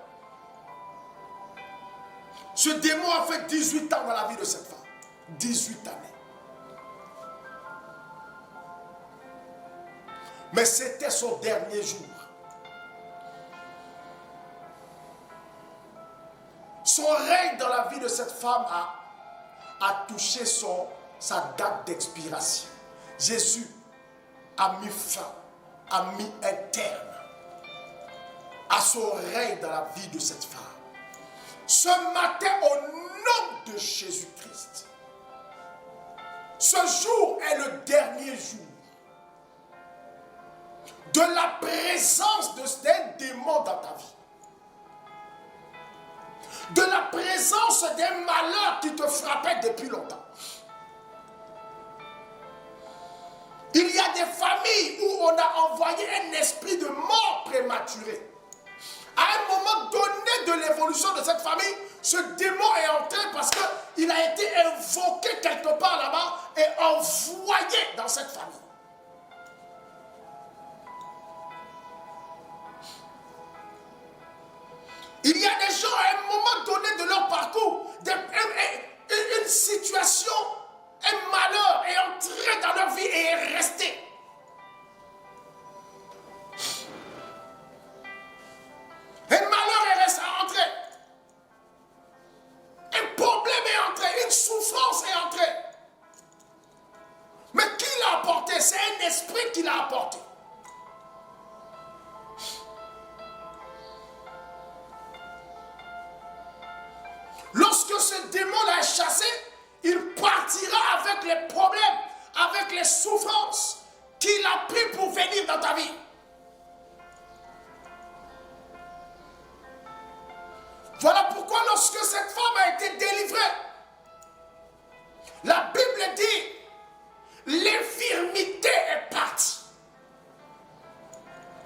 Ce démon a fait 18 ans dans la vie de cette femme. 18 années. Mais c'était son dernier jour. Son règne dans la vie de cette femme a touché sa date d'expiration. Jésus a mis fin, a mis un terme à son règne dans la vie de cette femme. Ce matin, au nom de Jésus-Christ, ce jour est le dernier jour de la présence d'un démon dans ta vie. De la présence d'un malheur qui te frappait depuis longtemps. Il y a des familles où on a envoyé un esprit de mort prématurée. À un moment donné de l'évolution de cette famille, ce démon est entré parce qu'il a été invoqué quelque part là-bas et envoyé dans cette famille. Il y a des gens à un moment donné de leur parcours, une situation, un malheur est entré dans leur vie et est resté. Un malheur est entré. Un problème est entré. Une souffrance est entrée. Mais qui l'a apporté? C'est un esprit qui l'a apporté. Lorsque ce démon-là est chassé, il partira avec les problèmes, avec les souffrances qu'il a pris pour venir dans ta vie. Voilà pourquoi lorsque cette femme a été délivrée, la Bible dit, l'infirmité est partie.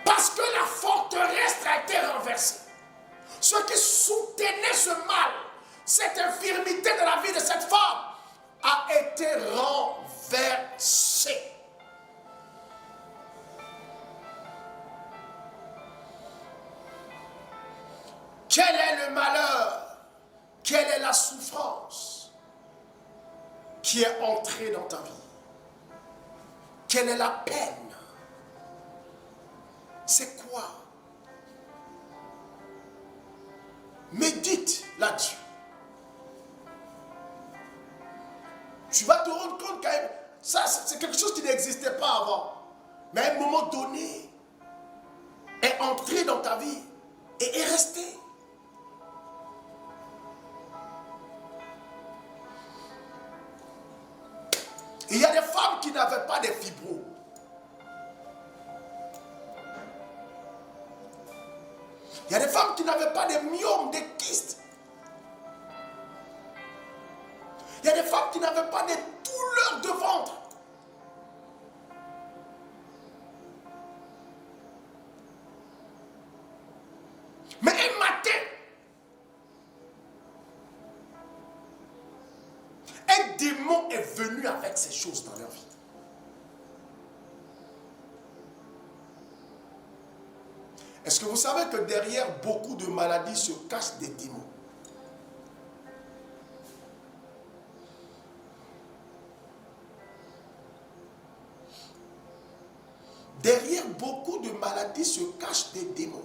Parce que la forteresse a été renversée. Ce qui soutenait ce mal, cette infirmité de la vie de cette femme a été renversée. Quel est le malheur? Quelle est la souffrance qui est entrée dans ta vie? Quelle est la peine? C'est quoi? Médite là-dessus. Tu vas te rendre compte quand même, ça c'est quelque chose qui n'existait pas avant. Mais à un moment donné, est entré dans ta vie et est resté. Il y a des femmes qui n'avaient pas de fibros. Il y a des femmes qui n'avaient pas de myomes, de kystes. Il y a des femmes qui n'avaient pas de douleurs de ventre. Mais un matin, un démon est venu avec ces choses dans leur vie. Est-ce que vous savez que derrière beaucoup de maladies se cachent des démons? Derrière beaucoup de maladies se cachent des démons.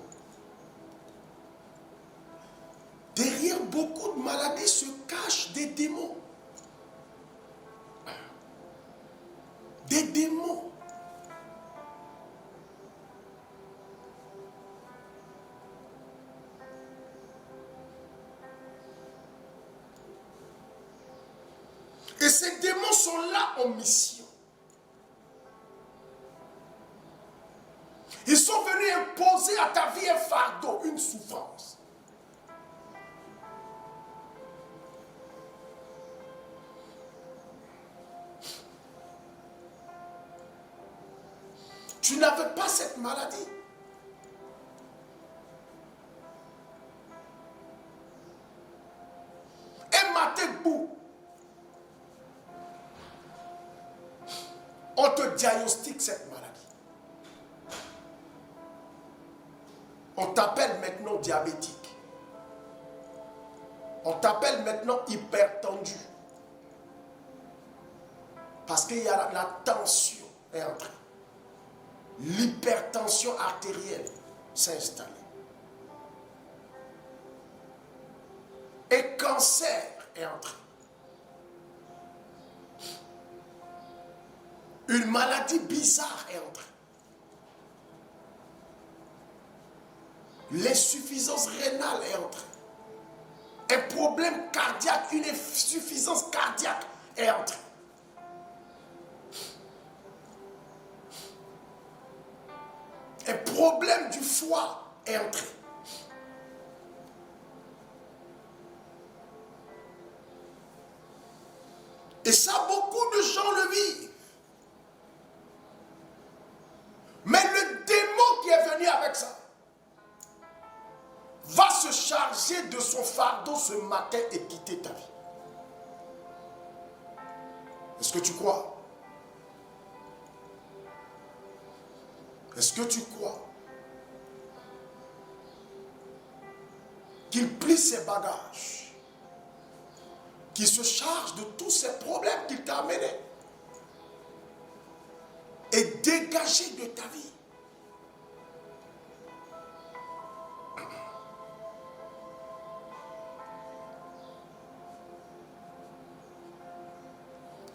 Derrière beaucoup de maladies se cachent des démons. Des démons. Et ces démons sont là en mission. Ils sont venus imposer à ta vie un fardeau, une souffrance. Tu n'avais pas cette maladie. Un matin, bout, on te diagnostique cette maladie. On t'appelle maintenant diabétique. On t'appelle maintenant hypertendu. Parce qu'il y a la tension est entrée. L'hypertension artérielle s'est installée. Et cancer est entré. Une maladie bizarre est entrée. L'insuffisance rénale est entrée. Un problème cardiaque, une insuffisance cardiaque est entrée. Un problème du foie est entré. Et ça, beaucoup de gens le vivent. Mais le démon qui est venu avec ça va se charger de son fardeau ce matin et quitter ta vie. Est-ce que tu crois? Est-ce que tu crois qu'il plie ses bagages, qu'il se charge de tous ces problèmes qu'il t'a amenés et dégager de ta vie?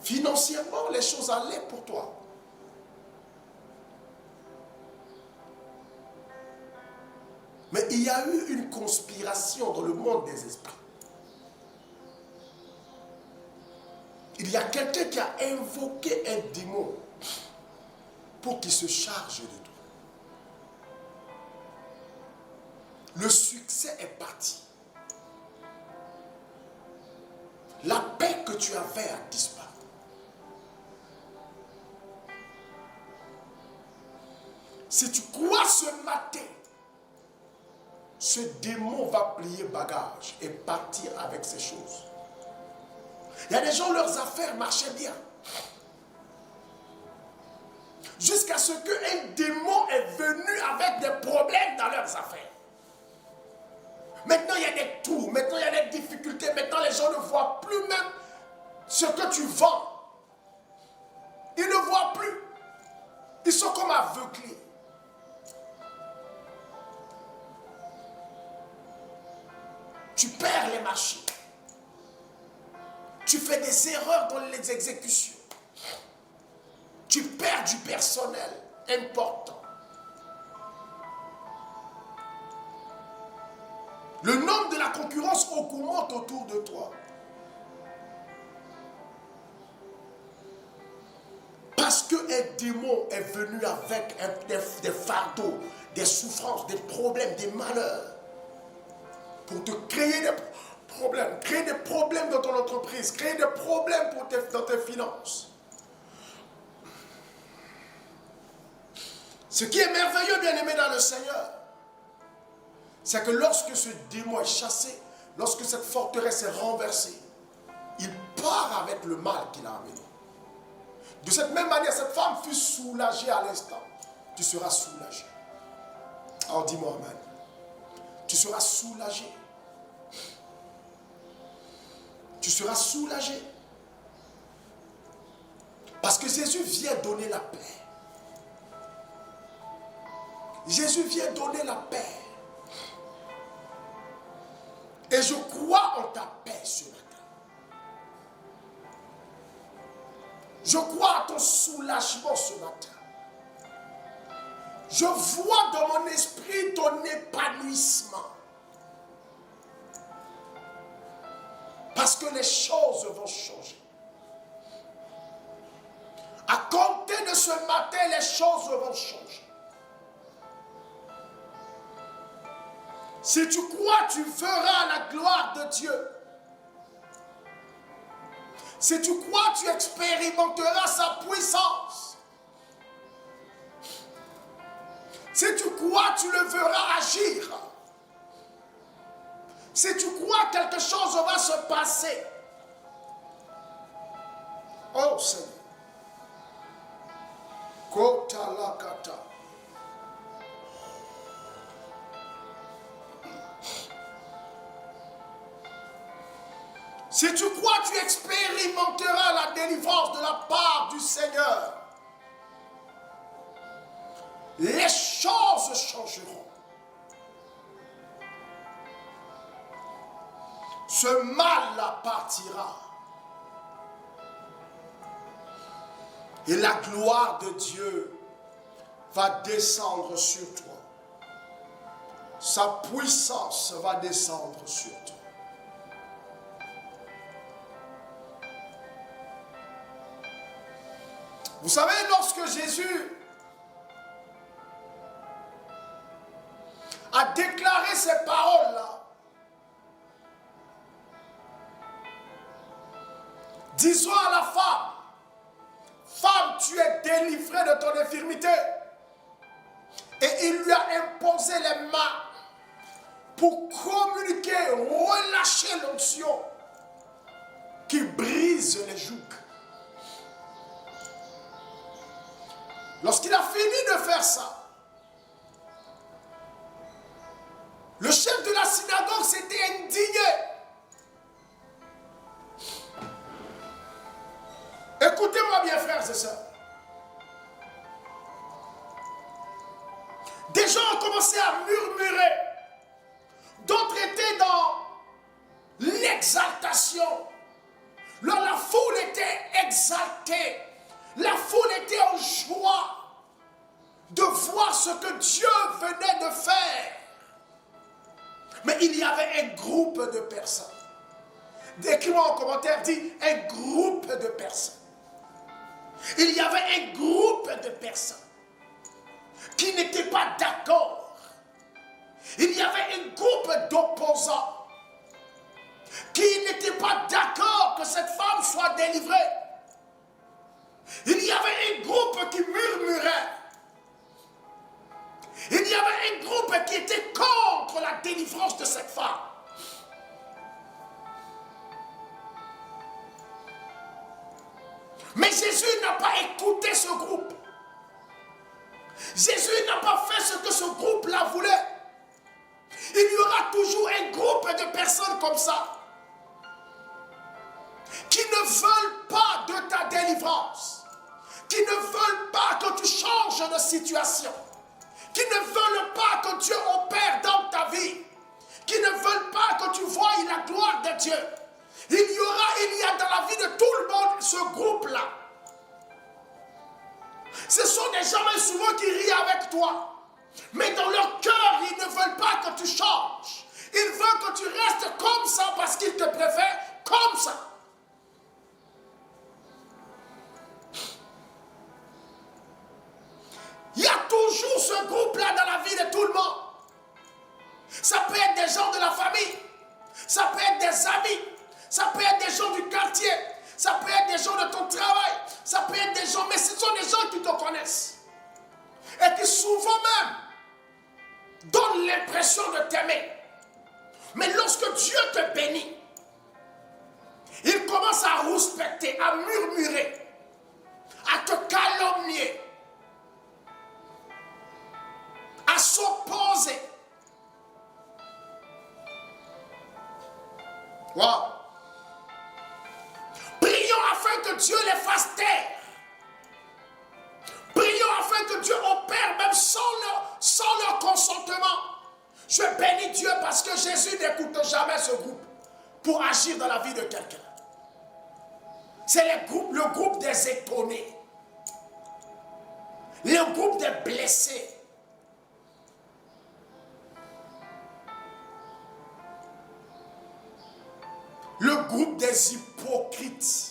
Financièrement, les choses allaient pour toi. Mais il y a eu une conspiration dans le monde des esprits. Il y a quelqu'un qui a invoqué un démon pour qu'il se charge de toi. Le succès est parti. La paix que tu avais a disparu. Si tu crois ce matin, ce démon va plier bagage et partir avec ces choses. Il y a des gens, leurs affaires marchaient bien. Jusqu'à ce qu'un démon est venu avec des problèmes dans leurs affaires. Maintenant, il y a des tours, maintenant, il y a des difficultés. Maintenant, les gens ne voient plus même ce que tu vends. Ils ne voient plus. Ils sont comme aveuglés. Tu perds les marchés. Tu fais des erreurs dans les exécutions. Tu perds du personnel important. Le nombre de la concurrence augmente autour de toi. Parce qu'un démon est venu avec des fardeaux, des souffrances, des problèmes, des malheurs. Pour te créer des problèmes. Créer des problèmes dans ton entreprise. Créer des problèmes dans tes finances. Ce qui est merveilleux, bien-aimé dans le Seigneur, c'est que lorsque ce démon est chassé, lorsque cette forteresse est renversée, il part avec le mal qu'il a amené. De cette même manière, cette femme fut soulagée à l'instant. Tu seras soulagé. Alors dis-moi amen. Tu seras soulagé. Tu seras soulagé. Parce que Jésus vient donner la paix. Jésus vient donner la paix. Et je crois en ta paix ce matin. Je crois à ton soulagement ce matin. Je vois dans mon esprit ton épanouissement. Parce que les choses vont changer. À compter de ce matin, les choses vont changer. Si tu crois, tu verras la gloire de Dieu. Si tu crois, tu expérimenteras sa puissance. Si tu crois, tu le verras agir. Si tu crois, quelque chose va se passer. Oh Seigneur. Kotalakata. Si tu crois, tu expérimenteras la délivrance de la part du Seigneur. Les choses changeront. Ce mal-là partira. Et la gloire de Dieu va descendre sur toi. Sa puissance va descendre sur toi. Vous savez, lorsque Jésus a déclaré ces paroles-là, disons à la femme, femme, tu es délivrée de ton infirmité. Et il lui a imposé les mains pour communiquer, relâcher l'onction qui brise les jougs. Lorsqu'il a fini de faire ça, le chef de la synagogue s'était indigné. Écoutez-moi bien, frères et sœurs. Des gens ont commencé à murmurer. D'autres étaient dans l'exaltation. La foule était exaltée. La foule était en joie de voir ce que Dieu venait de faire. Mais il y avait un groupe de personnes. Écris-moi en commentaire, dis un groupe de personnes. Il y avait un groupe de personnes qui n'étaient pas d'accord. Il y avait un groupe d'opposants qui n'étaient pas d'accord que cette femme soit délivrée. Il y avait un groupe qui murmurait. Il y y avait un groupe qui était contre la délivrance de cette femme. Mais Jésus n'a pas écouté ce groupe. Jésus n'a pas fait ce que ce groupe-là voulait. Il y aura toujours un groupe de personnes comme ça qui ne veulent pas de ta délivrance, qui ne veulent pas que tu changes de situation, qui ne veulent pas que Dieu opère dans ta vie, qui ne veulent pas que tu voies la gloire de Dieu. Il y a dans la vie de tout le monde ce groupe-là. Ce sont des gens même souvent qui rient avec toi. Mais dans leur cœur, ils ne veulent pas que tu changes. Ils veulent que tu restes comme ça parce qu'ils te préfèrent comme ça. Il y a toujours ce groupe-là dans la vie de tout le monde. Ça peut être des gens de la famille. Ça peut être des amis. Ça peut être des gens du quartier. Ça peut être des gens de ton travail. Ça peut être des gens, mais ce sont des gens qui te connaissent. Et qui souvent même donnent l'impression de t'aimer. Mais lorsque Dieu te bénit, il commence à rouspecter, à murmurer, à te calomnier, à s'opposer. Wow. Prions afin que Dieu les fasse taire. Prions afin que Dieu opère même sans leur consentement. Je bénis Dieu parce que Jésus n'écoute jamais ce groupe pour agir dans la vie de quelqu'un. C'est le groupe des étonnés. Le groupe des blessés. Le groupe des hypocrites.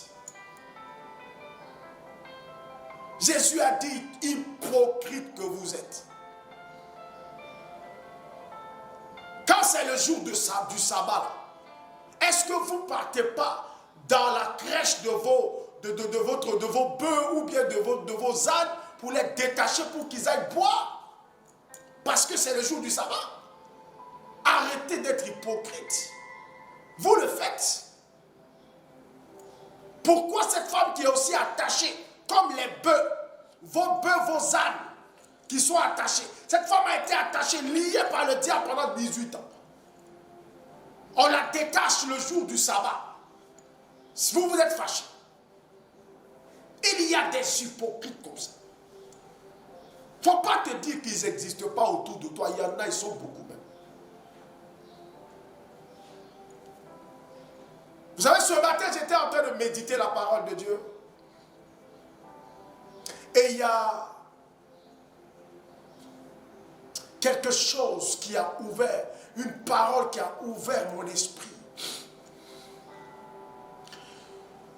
Jésus a dit, hypocrite que vous êtes. Quand c'est le jour du sabbat, est-ce que vous ne partez pas dans la crèche de vos bœufs ou bien de vos ânes pour les détacher pour qu'ils aillent boire? Parce que c'est le jour du sabbat. Arrêtez d'être hypocrite. Vous le faites. Pourquoi cette femme qui est aussi attachée, comme les bœufs, vos ânes qui sont attachés, cette femme a été attachée, liée par le diable pendant 18 ans. On la détache le jour du sabbat. Si vous êtes fâché, il y a des hypocrites comme ça. Il ne faut pas te dire qu'ils n'existent pas autour de toi. Il y en a, ils sont beaucoup même. Vous savez, ce matin, j'étais en train de méditer la parole de Dieu. Et il y a quelque chose qui a ouvert, une parole qui a ouvert mon esprit.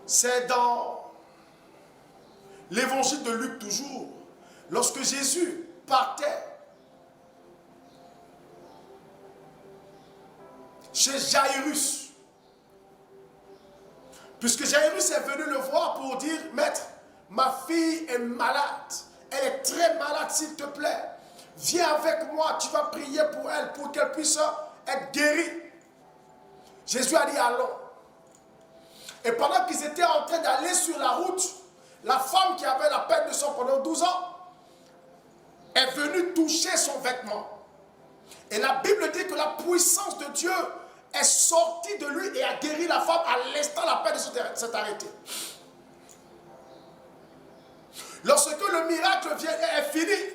C'est dans l'évangile de Luc toujours, lorsque Jésus partait chez Jairus. Puisque Jairus est venu le voir pour dire, maître, ma fille est malade. Elle est très malade, s'il te plaît. Viens avec moi, tu vas prier pour elle, pour qu'elle puisse être guérie. Jésus a dit, allons. Et pendant qu'ils étaient en train d'aller sur la route, la femme qui avait la peine de sang pendant 12 ans est venue toucher son vêtement. Et la Bible dit que la puissance de Dieu est sortie de lui et a guéri la femme à l'instant la peine de sang s'est arrêtée. Lorsque le miracle est fini,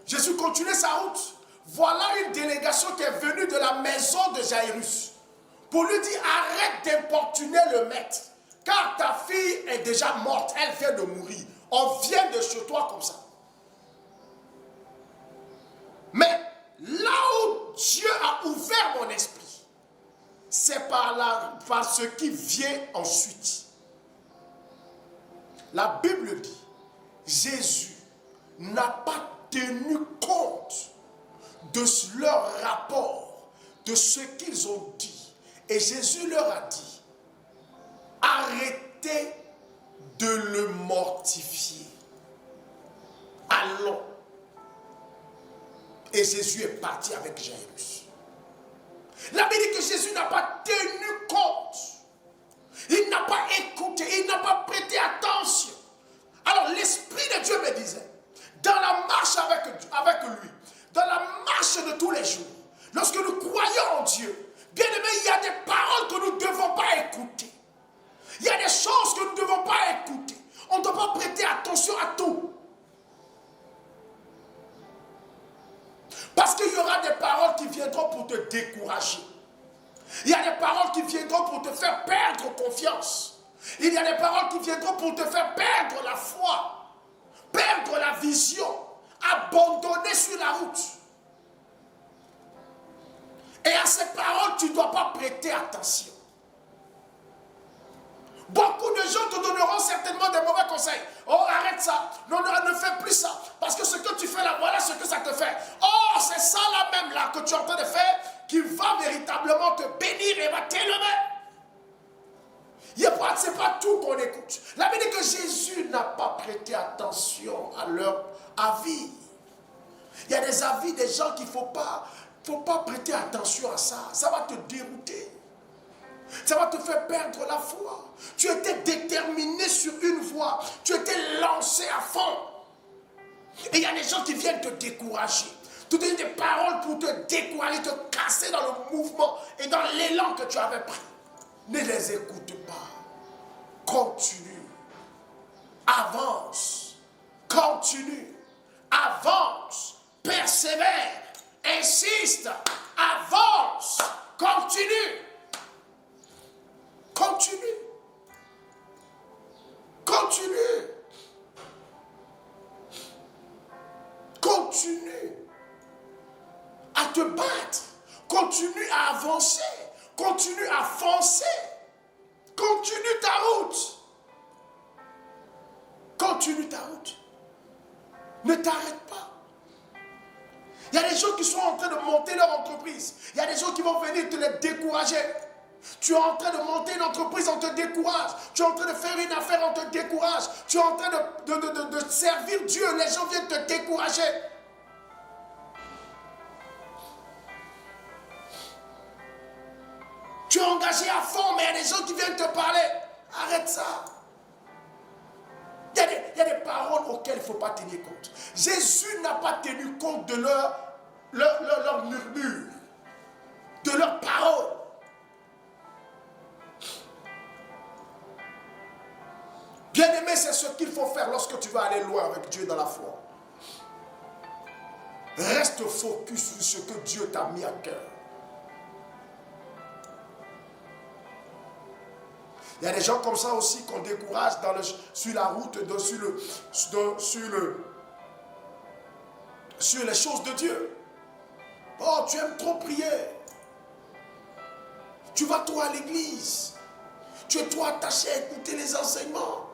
Jésus continuait sa route. Voilà une délégation qui est venue de la maison de Jairus pour lui dire, arrête d'importuner le maître, car ta fille est déjà morte, elle vient de mourir. On vient de chez toi comme ça. Mais là où Dieu a ouvert mon esprit, c'est par ce qui vient ensuite. La Bible dit, Jésus n'a pas tenu compte de leur rapport, de ce qu'ils ont dit. Et Jésus leur a dit, arrêtez de le mortifier. Allons. Et Jésus est parti avec Jairus. La Bible dit que Jésus n'a pas tenu compte. Il n'a pas écouté, il n'a pas prêté attention. Alors l'Esprit de Dieu me disait, dans la marche avec lui, dans la marche de tous les jours, lorsque nous croyons en Dieu, bien aimé, il y a des paroles que nous ne devons pas écouter. Il y a des choses que nous ne devons pas écouter. On ne doit pas prêter attention à tout. Parce qu'il y aura des paroles qui viendront pour te décourager. Il y a des paroles qui viendront pour te faire perdre confiance. Il y a des paroles qui viendront pour te faire perdre la foi, perdre la vision, abandonner sur la route. Et à ces paroles, tu ne dois pas prêter attention. Beaucoup de gens te donneront certainement des mauvais conseils. Oh, arrête ça. Non, ne fais plus ça. Parce que ce que tu fais là, voilà ce que ça te fait. Oh, c'est ça là même là que tu es en train de faire qui va véritablement te bénir et va t'élever. Ce n'est pas tout qu'on écoute. La Bible dit que Jésus n'a pas prêté attention à leur avis. Il y a des avis des gens qu'il ne faut pas prêter attention à ça. Ça va te dérouter. Ça va te faire perdre la foi. Tu étais déterminé sur une voie. Tu étais lancé à fond. Et il y a des gens qui viennent te décourager. Te donner des paroles pour te décourager, te casser dans le mouvement et dans l'élan que tu avais pris. Ne les écoute pas. Continue. Avance. Continue. Avance. Persévère. Insiste. Avance. Continue. Continue. Continue. Continue à te battre. Continue à avancer. Continue à foncer. Continue ta route. Continue ta route. Ne t'arrête pas. Il y a des gens qui sont en train de monter leur entreprise. Il y a des gens qui vont venir te les décourager. Tu es en train de monter une entreprise, on te décourage. Tu es en train de faire une affaire, on te décourage. Tu es en train de servir Dieu, les gens viennent te décourager. Tu es engagé à fond, mais il y a des gens qui viennent te parler. Arrête ça. Il y a des paroles auxquelles il ne faut pas tenir compte. Jésus n'a pas tenu compte de leur murmure, de leurs paroles. Bien-aimé, c'est ce qu'il faut faire lorsque tu vas aller loin avec Dieu dans la foi. Reste focus sur ce que Dieu t'a mis à cœur. Il y a des gens comme ça aussi qu'on décourage sur la route, sur les choses de Dieu. Oh, tu aimes trop prier. Tu vas trop à l'église. Tu es trop attaché à écouter les enseignements.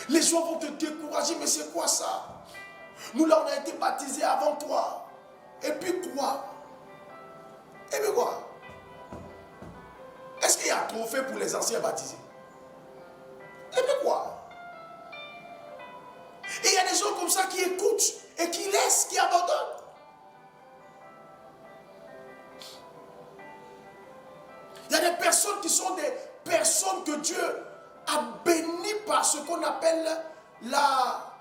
Les gens vont te décourager, mais c'est quoi ça? Nous là, on a été baptisés avant toi. Et puis quoi? Et puis quoi? Est-ce qu'il y a un trophée pour les anciens baptisés? Et puis quoi? Et il y a des gens comme ça qui écoutent et qui laissent, qui abandonnent. Il y a des personnes qui sont des personnes que Dieu a bénies par ce qu'on appelle la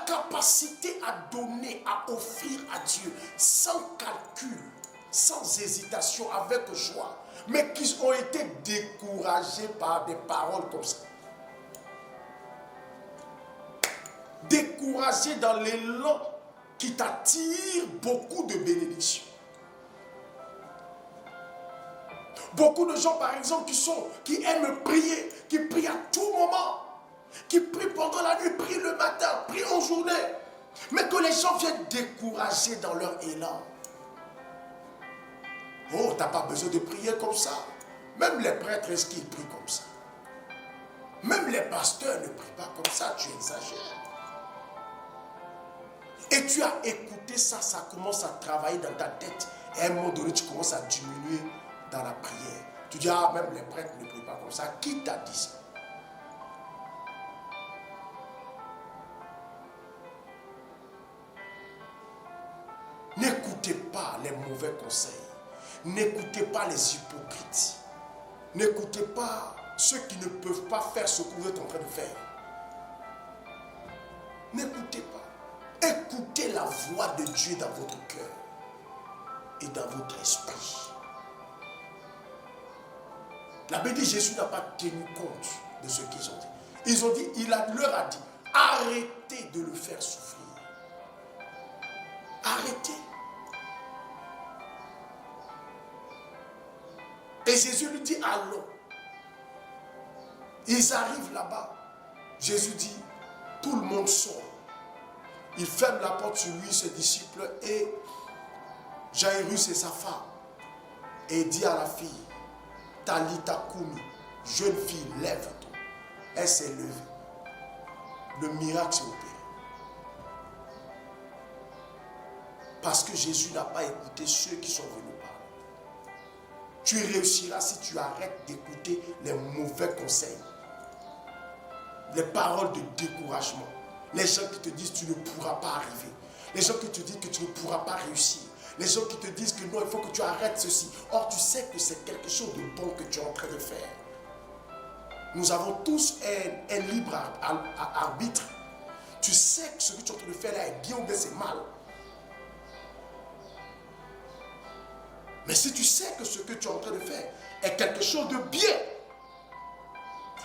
capacité à donner, à offrir à Dieu sans calcul, sans hésitation, avec joie, mais qui ont été découragés par des paroles comme ça. Découragés dans l'élan qui t'attire beaucoup de bénédictions. Beaucoup de gens, par exemple, qui aiment prier, qui prient à tout moment, qui prient pendant la nuit, prient le matin, prient en journée, mais que les gens viennent décourager dans leur élan. Oh, tu n'as pas besoin de prier comme ça. Même les prêtres, est-ce qu'ils prient comme ça? Même les pasteurs ne prient pas comme ça, tu exagères. Et tu as écouté ça, ça commence à travailler dans ta tête. Et à un moment donné, tu commences à diminuer dans la prière. Tu dis, ah, même les prêtres ne prient pas comme ça. Qui t'a dit ça? les mauvais conseils. N'écoutez pas les hypocrites. N'écoutez pas ceux qui ne peuvent pas faire ce que vous êtes en train de faire. N'écoutez pas. Écoutez la voix de Dieu dans votre cœur et dans votre esprit. La Bible dit que Jésus n'a pas tenu compte de ce qu'ils ont dit. Ils ont dit, leur a dit, arrêtez de le faire souffrir. Arrêtez. Et Jésus lui dit, allons. Ils arrivent là-bas. Jésus dit, tout le monde sort. Il ferme la porte sur lui, ses disciples, et Jairus et sa femme. Et il dit à la fille, Talita Kumi, jeune fille, lève-toi. Elle s'est levée. Le miracle s'est opéré. Parce que Jésus n'a pas écouté ceux qui sont venus parler. Tu réussiras si tu arrêtes d'écouter les mauvais conseils. Les paroles de découragement. Les gens qui te disent que tu ne pourras pas arriver. Les gens qui te disent que tu ne pourras pas réussir. Les gens qui te disent que non, il faut que tu arrêtes ceci. Or, tu sais que c'est quelque chose de bon que tu es en train de faire. Nous avons tous un libre arbitre. Tu sais que ce que tu es en train de faire là est bien ou bien c'est mal. Mais si tu sais que ce que tu es en train de faire est quelque chose de bien,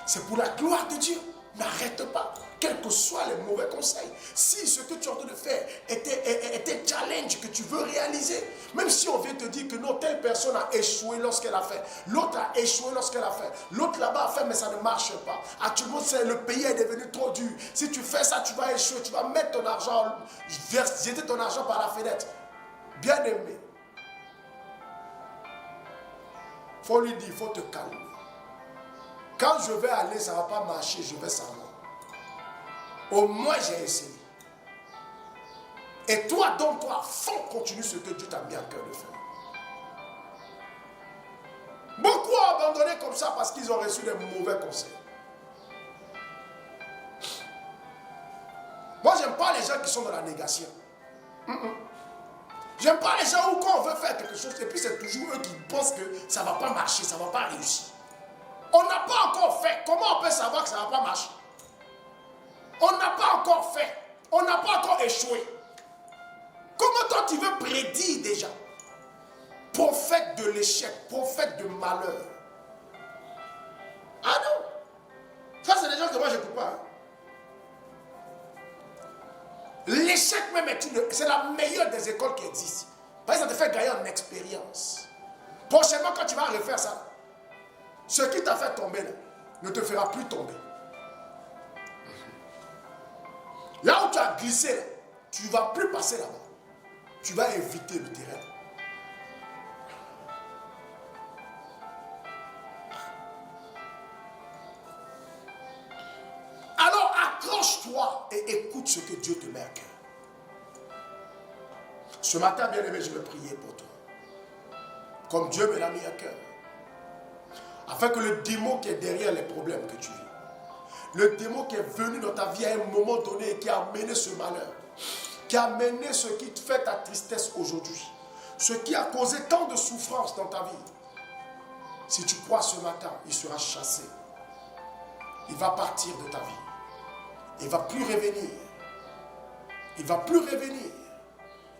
c'est pour la gloire de Dieu. N'arrête pas, quels que soient les mauvais conseils. Si ce que tu es en train de faire est un challenge que tu veux réaliser, même si on vient te dire que non, telle personne a échoué lorsqu'elle a fait, l'autre a échoué lorsqu'elle a fait, l'autre là-bas a fait, mais ça ne marche pas. Actuellement, le pays est devenu trop dur. Si tu fais ça, tu vas échouer, tu vas mettre ton argent, jeter ton argent par la fenêtre. Bien aimé, il faut lui dire, il faut te calmer. Quand je vais aller, ça ne va pas marcher, je vais savoir. Au moins, j'ai essayé. Et toi, donne-toi à fond, continue ce que Dieu t'a mis à cœur de faire. Beaucoup ont abandonné comme ça parce qu'ils ont reçu des mauvais conseils. Moi, je n'aime pas les gens qui sont dans la négation. J'aime pas les gens où quand on veut faire quelque chose, et puis c'est toujours eux qui pensent que ça ne va pas marcher, ça ne va pas réussir. On n'a pas encore fait. Comment on peut savoir que ça ne va pas marcher? On n'a pas encore fait. On n'a pas encore échoué. Comment toi tu veux prédire déjà? Prophète de l'échec, prophète de malheur. Ah non! Ça c'est des gens que moi je n'écoute pas. L'échec même c'est la meilleure des écoles qui existent. Parce que ça te fait gagner en expérience. Prochainement quand tu vas refaire ça, ce qui t'a fait tomber là, ne te fera plus tomber. Là où tu as glissé, là, tu ne vas plus passer là-bas. Tu vas éviter le terrain. Alors accroche-toi et écoute ce que Dieu te met à cœur. Ce matin, bien aimé, je vais prier pour toi. Comme Dieu me l'a mis à cœur. Afin que le démon qui est derrière les problèmes que tu vis, le démon qui est venu dans ta vie à un moment donné et qui a amené ce malheur, qui a amené ce qui te fait ta tristesse aujourd'hui, ce qui a causé tant de souffrance dans ta vie, si tu crois ce matin, il sera chassé. Il va partir de ta vie. Il ne va plus revenir. Il ne va plus revenir.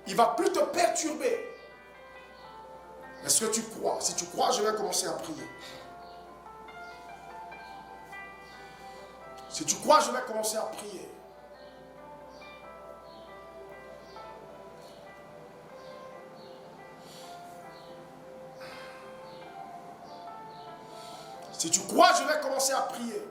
Il ne va plus te perturber. Est-ce que tu crois? Si tu crois, je vais commencer à prier. Si tu crois, je vais commencer à prier. Si tu crois, je vais commencer à prier.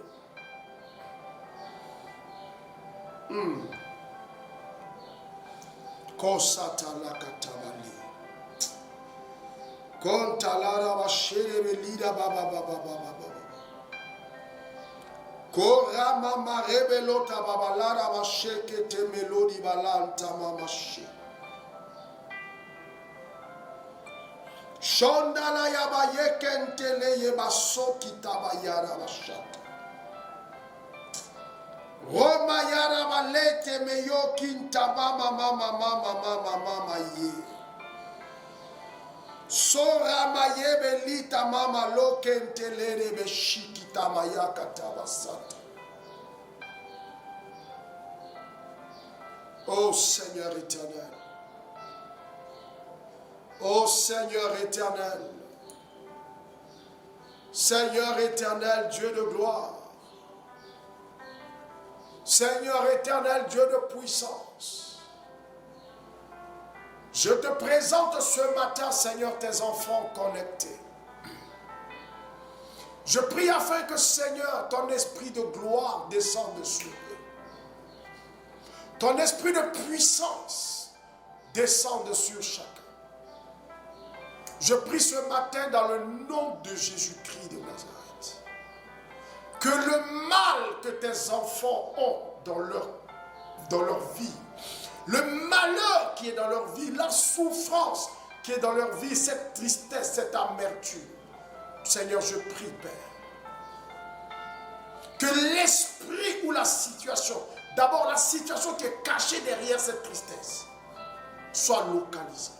Shondala yaba yekentele yeba soki tabayara bashata. Roma yara balete meyo kinta mama ye. Sora maye belita mama lokentelere beshikita mayaka tabasata. Ô Seigneur éternel. Ô Seigneur éternel. Seigneur éternel, Dieu de gloire. Seigneur éternel, Dieu de puissance. Je te présente ce matin, Seigneur, tes enfants connectés. Je prie afin que, Seigneur, ton esprit de gloire descende sur eux. Ton esprit de puissance descende sur chacun. Je prie ce matin dans le nom de Jésus-Christ de Nazareth, que le mal que tes enfants ont dans leur vie, le malheur qui est dans leur vie, la souffrance qui est dans leur vie, cette tristesse, cette amertume, Seigneur, je prie, Père, que l'esprit ou la situation, d'abord la situation qui est cachée derrière cette tristesse, soit localisée.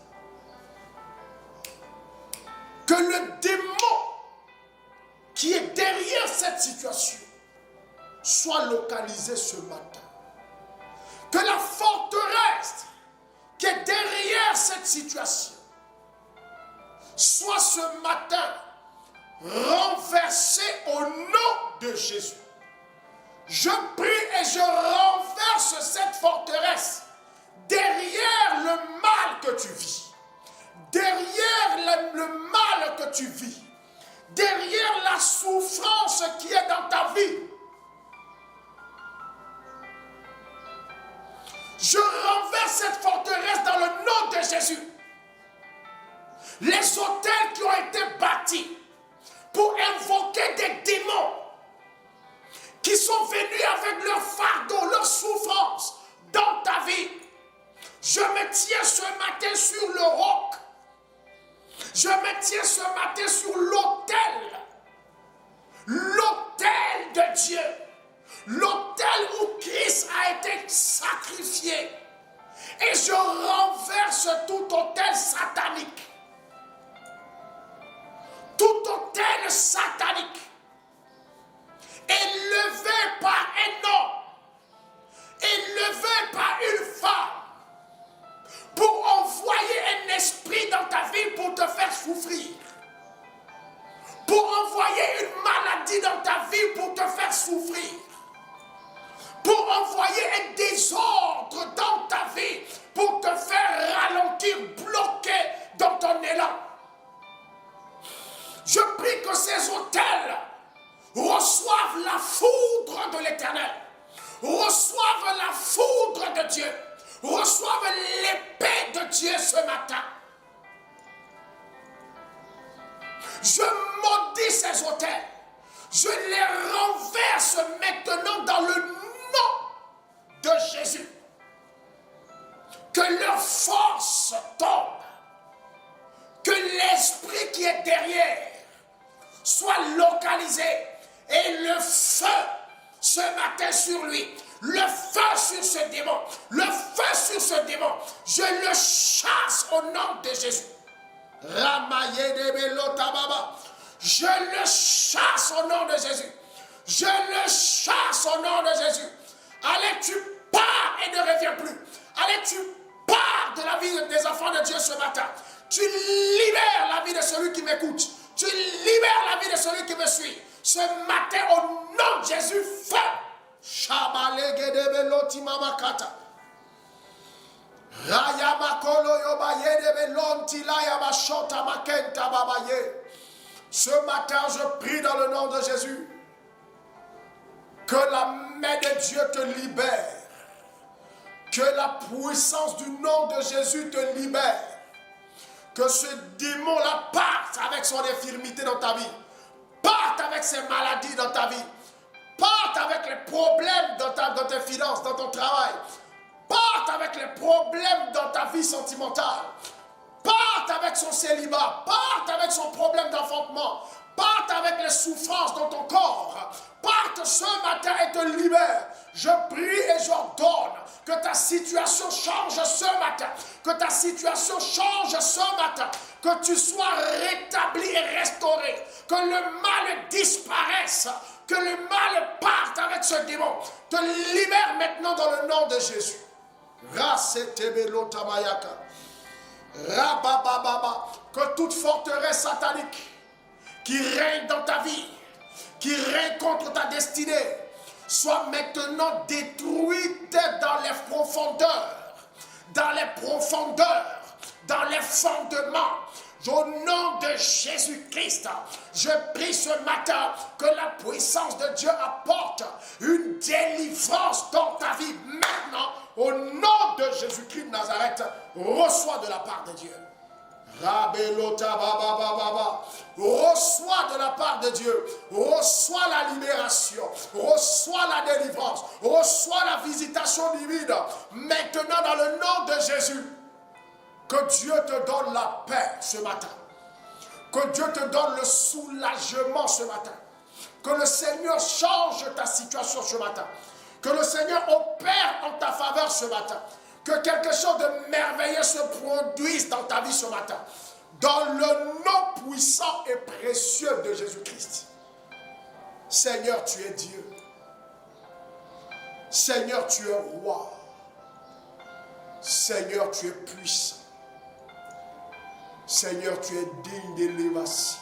Que le démon qui est derrière cette situation soit localisé ce matin. Que la forteresse qui est derrière cette situation soit ce matin renversée au nom de Jésus. Je prie et je renverse cette forteresse derrière le mal que tu vis. Derrière le mal que tu vis, derrière la souffrance qui est dans ta vie, je renverse cette forteresse dans le nom de Jésus. Les autels qui ont été bâtis pour invoquer des démons qui sont venus avec leur fardeau, leur souffrance dans ta vie, je me tiens ce matin sur le roc. Je me tiens ce matin sur l'autel de Dieu, l'autel où Christ a été sacrifié. Et je renverse tout autel satanique. Tout autel satanique élevé par un homme, élevé par une femme, pour envoyer un esprit dans ta vie pour te faire souffrir. Pour envoyer une maladie dans ta vie pour te faire souffrir. Pour envoyer un désordre dans ta vie pour te faire ralentir, bloquer dans ton élan. Je prie que ces autels reçoivent la foudre de l'Éternel. Reçoivent la foudre de Dieu. Reçoivent l'épée de Dieu ce matin. Je maudis ces autels. Je les renverse maintenant dans le nom de Jésus. Que leur force tombe. Que l'esprit qui est derrière soit localisé. Et le feu ce matin sur lui. Le feu sur ce démon. Le feu sur ce démon. Je le chasse au nom de Jésus. Je le chasse au nom de Jésus. Je le chasse au nom de Jésus. Allez, tu pars et ne reviens plus. Allez, tu pars de la vie des enfants de Dieu ce matin. Tu libères la vie de celui qui m'écoute. Tu libères la vie de celui qui me suit. Ce matin, au nom de Jésus, feu. Ce matin, je prie dans le nom de Jésus que la main de Dieu te libère, que la puissance du nom de Jésus te libère, que ce démon-là parte avec son infirmité dans ta vie, parte avec ses maladies dans ta vie, parte avec les problèmes dans tes finances, dans ton travail, parte avec les problèmes dans ta vie sentimentale, parte avec son célibat, parte avec son problème d'enfantement, parte lutte avec les souffrances dans ton corps parte ce matin et te libère. Je prie et j'ordonne que ta situation change ce matin, que ta situation change ce matin, que tu sois rétabli et restauré, que le mal disparaisse, que le mal parte avec ce démon. Te libère maintenant dans le nom de Jésus. Que toute forteresse satanique qui règne dans ta vie, qui règne contre ta destinée, soit maintenant détruite dans les profondeurs, dans les fondements. Au nom de Jésus-Christ, je prie ce matin que la puissance de Dieu apporte une délivrance dans ta vie. Maintenant, au nom de Jésus-Christ de Nazareth, reçois de la part de Dieu. Reçois de la part de Dieu, reçois la libération, reçois la délivrance, reçois la visitation divine. Maintenant, dans le nom de Jésus, que Dieu te donne la paix ce matin, que Dieu te donne le soulagement ce matin, que le Seigneur change ta situation ce matin, que le Seigneur opère en ta faveur ce matin, que quelque chose de merveilleux se produise dans ta vie ce matin. Dans le nom puissant et précieux de Jésus-Christ. Seigneur, tu es Dieu. Seigneur, tu es roi. Seigneur, tu es puissant. Seigneur, tu es digne d'élévation.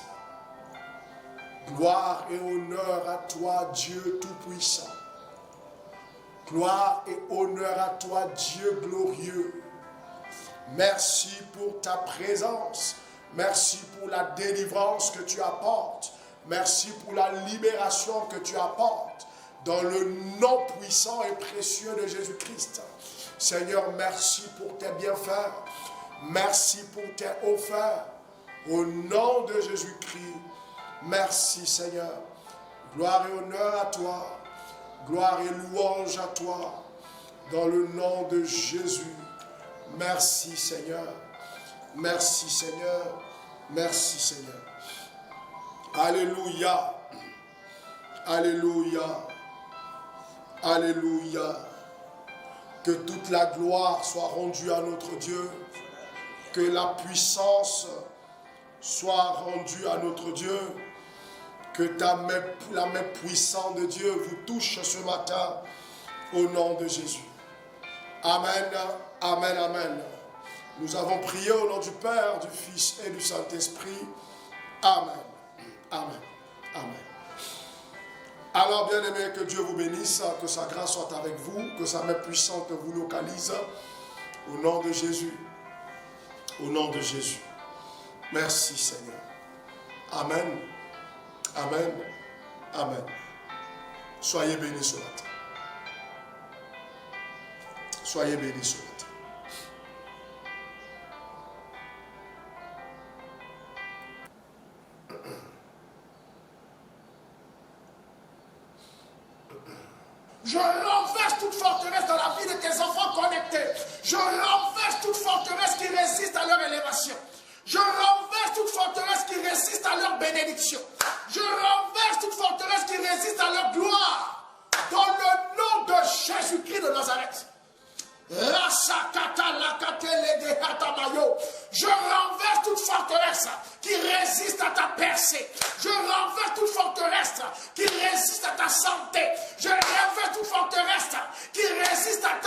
Gloire et honneur à toi, Dieu Tout-Puissant. Gloire et honneur à toi, Dieu glorieux. Merci pour ta présence. Merci pour la délivrance que tu apportes. Merci pour la libération que tu apportes. Dans le nom puissant et précieux de Jésus-Christ. Seigneur, merci pour tes bienfaits. Merci pour tes offerts. Au nom de Jésus-Christ. Merci, Seigneur. Gloire et honneur à toi. Gloire et louange à toi, dans le nom de Jésus. Merci Seigneur, merci Seigneur, merci Seigneur. Alléluia, alléluia, alléluia. Que toute la gloire soit rendue à notre Dieu, que la puissance soit rendue à notre Dieu. Que la main puissante de Dieu vous touche ce matin au nom de Jésus. Amen, amen, amen. Nous avons prié au nom du Père, du Fils et du Saint-Esprit. Amen, amen, amen. Alors, bien-aimés, que Dieu vous bénisse, que sa grâce soit avec vous, que sa main puissante vous localise. Au nom de Jésus. Au nom de Jésus. Merci Seigneur. Amen. Amen. Amen. Soyez bénis ce matin. Soyez bénis ce matin. Je renverse toute forteresse dans la vie de tes enfants connectés. Je renverse toute forteresse qui résiste à leur élévation. Je renverse toute forteresse qui résiste à leur bénédiction. Je renverse toute forteresse qui résiste à leur gloire. Dans le nom de Jésus-Christ de Nazareth. Je renverse toute forteresse qui résiste à ta percée. Je renverse toute forteresse qui résiste à ta santé. Je renverse toute forteresse qui résiste à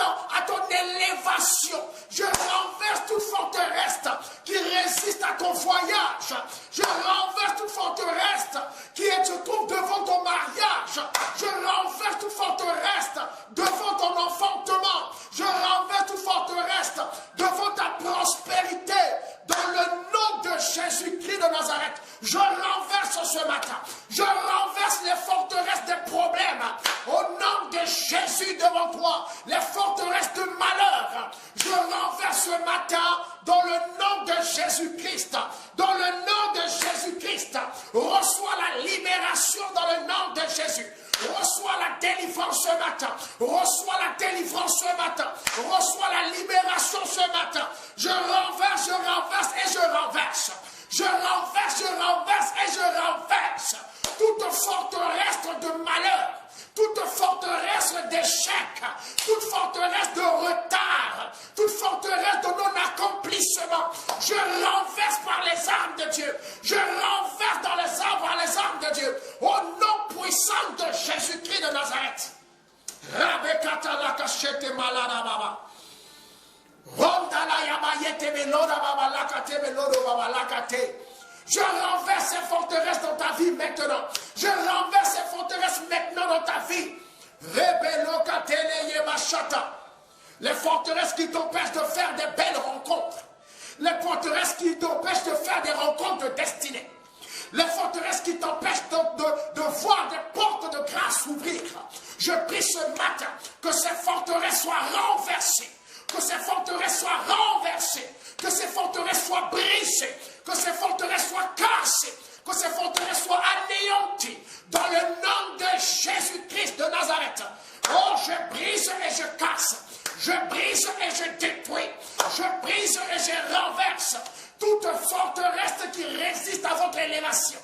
ton élévation. Je renverse toute forteresse qui résiste à ton voyage. Je renverse toute forteresse qui se trouve devant ton mariage. Je renverse toute forteresse devant ton enfantement. Je renverse toute forteresse devant ta prospérité. Dans le nom de Jésus-Christ de Nazareth, je renverse ce matin. Je renverse les forteresses des problèmes. Au nom de Jésus devant toi, les forteresses de malheur. Je renverse ce matin dans le nom de Jésus-Christ. Dans le nom de Jésus-Christ, reçois la libération dans le nom de Jésus. Reçois la délivrance ce matin. Reçois la délivrance ce matin. Reçois la libération ce matin. Je renverse et je renverse. Je renverse et je renverse. vie maintenant. Je renverse ces forteresses maintenant dans ta vie. Les forteresses qui t'empêchent de faire des belles rencontres. Les forteresses qui t'empêchent de faire des rencontres de destinée. Les forteresses qui t'empêchent de voir des portes de grâce s'ouvrir. Je prie ce matin que ces forteresses soient renversées. Que ces forteresses soient renversées. Que ces forteresses soient brisées. Que ces forteresses soient cassées. Que ces forteresses soient anéanties. Dans le nom de Jésus-Christ de Nazareth. Oh, je brise et je casse. Je brise et je détruis. Je brise et je renverse toute forteresse qui résiste à votre élévation.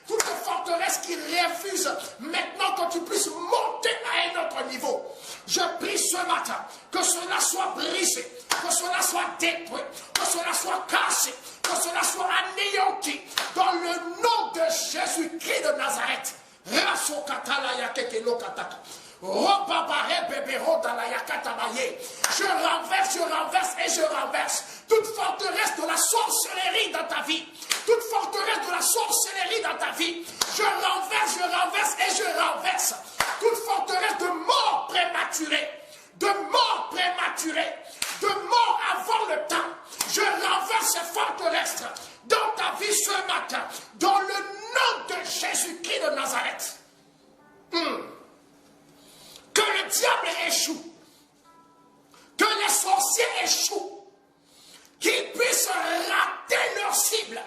Toute forteresse qui refuse maintenant que tu puisses monter à un autre niveau. Je prie ce matin que cela soit brisé, que cela soit détruit, que cela soit cassé, que cela soit anéanti dans le nom de Jésus-Christ de Nazareth. Je renverse et je renverse toute forteresse de la sorcellerie dans ta vie. Toute forteresse de la sorcellerie dans ta vie. Je renverse et je renverse toute forteresse de mort prématurée. De mort prématurée. De mort avant le temps. Je renverse ces forteresses dans ta vie ce matin. Dans le nom de Jésus-Christ de Nazareth. Que le diable échoue. Que les sorciers échouent. Qu'ils puissent rater leur cible.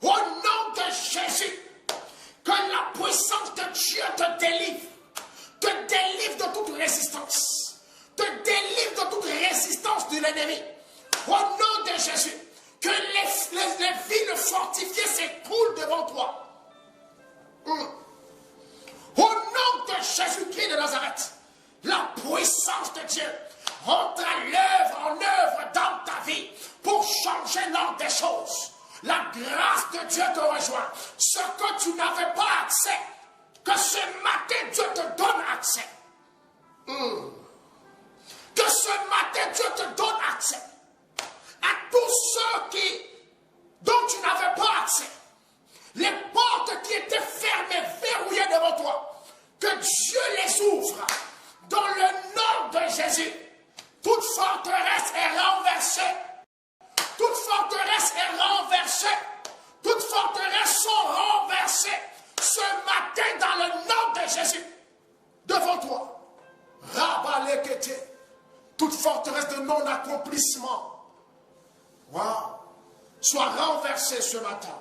Au nom de Jésus. Que la puissance de Dieu te délivre. Te délivre de toute résistance. Te délivre de toute résistance de l'ennemi. Au nom de Jésus. Que les villes fortifiées s'écroulent devant toi. Au nom de Jésus-Christ de Nazareth, la puissance de Dieu entre en œuvre dans ta vie pour changer l'ordre des choses. La grâce de Dieu te rejoint. Ce que tu n'avais pas accès, que ce matin Dieu te donne accès. Que ce matin Dieu te donne accès à tous ceux dont tu n'avais pas accès. Les portes qui étaient fermées, verrouillées devant toi, que Dieu les ouvre dans le nom de Jésus. Toute forteresse est renversée. Toute forteresse est renversée. Toutes forteresses sont renversées ce matin dans le nom de Jésus. Devant toi. Rabalekete. Toute forteresse de non-accomplissement. Wow. Soit renversée ce matin.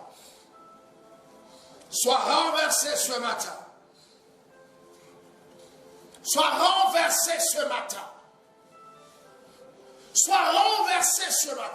Soit renversé ce matin. Sois renversé ce matin. Sois renversé ce matin.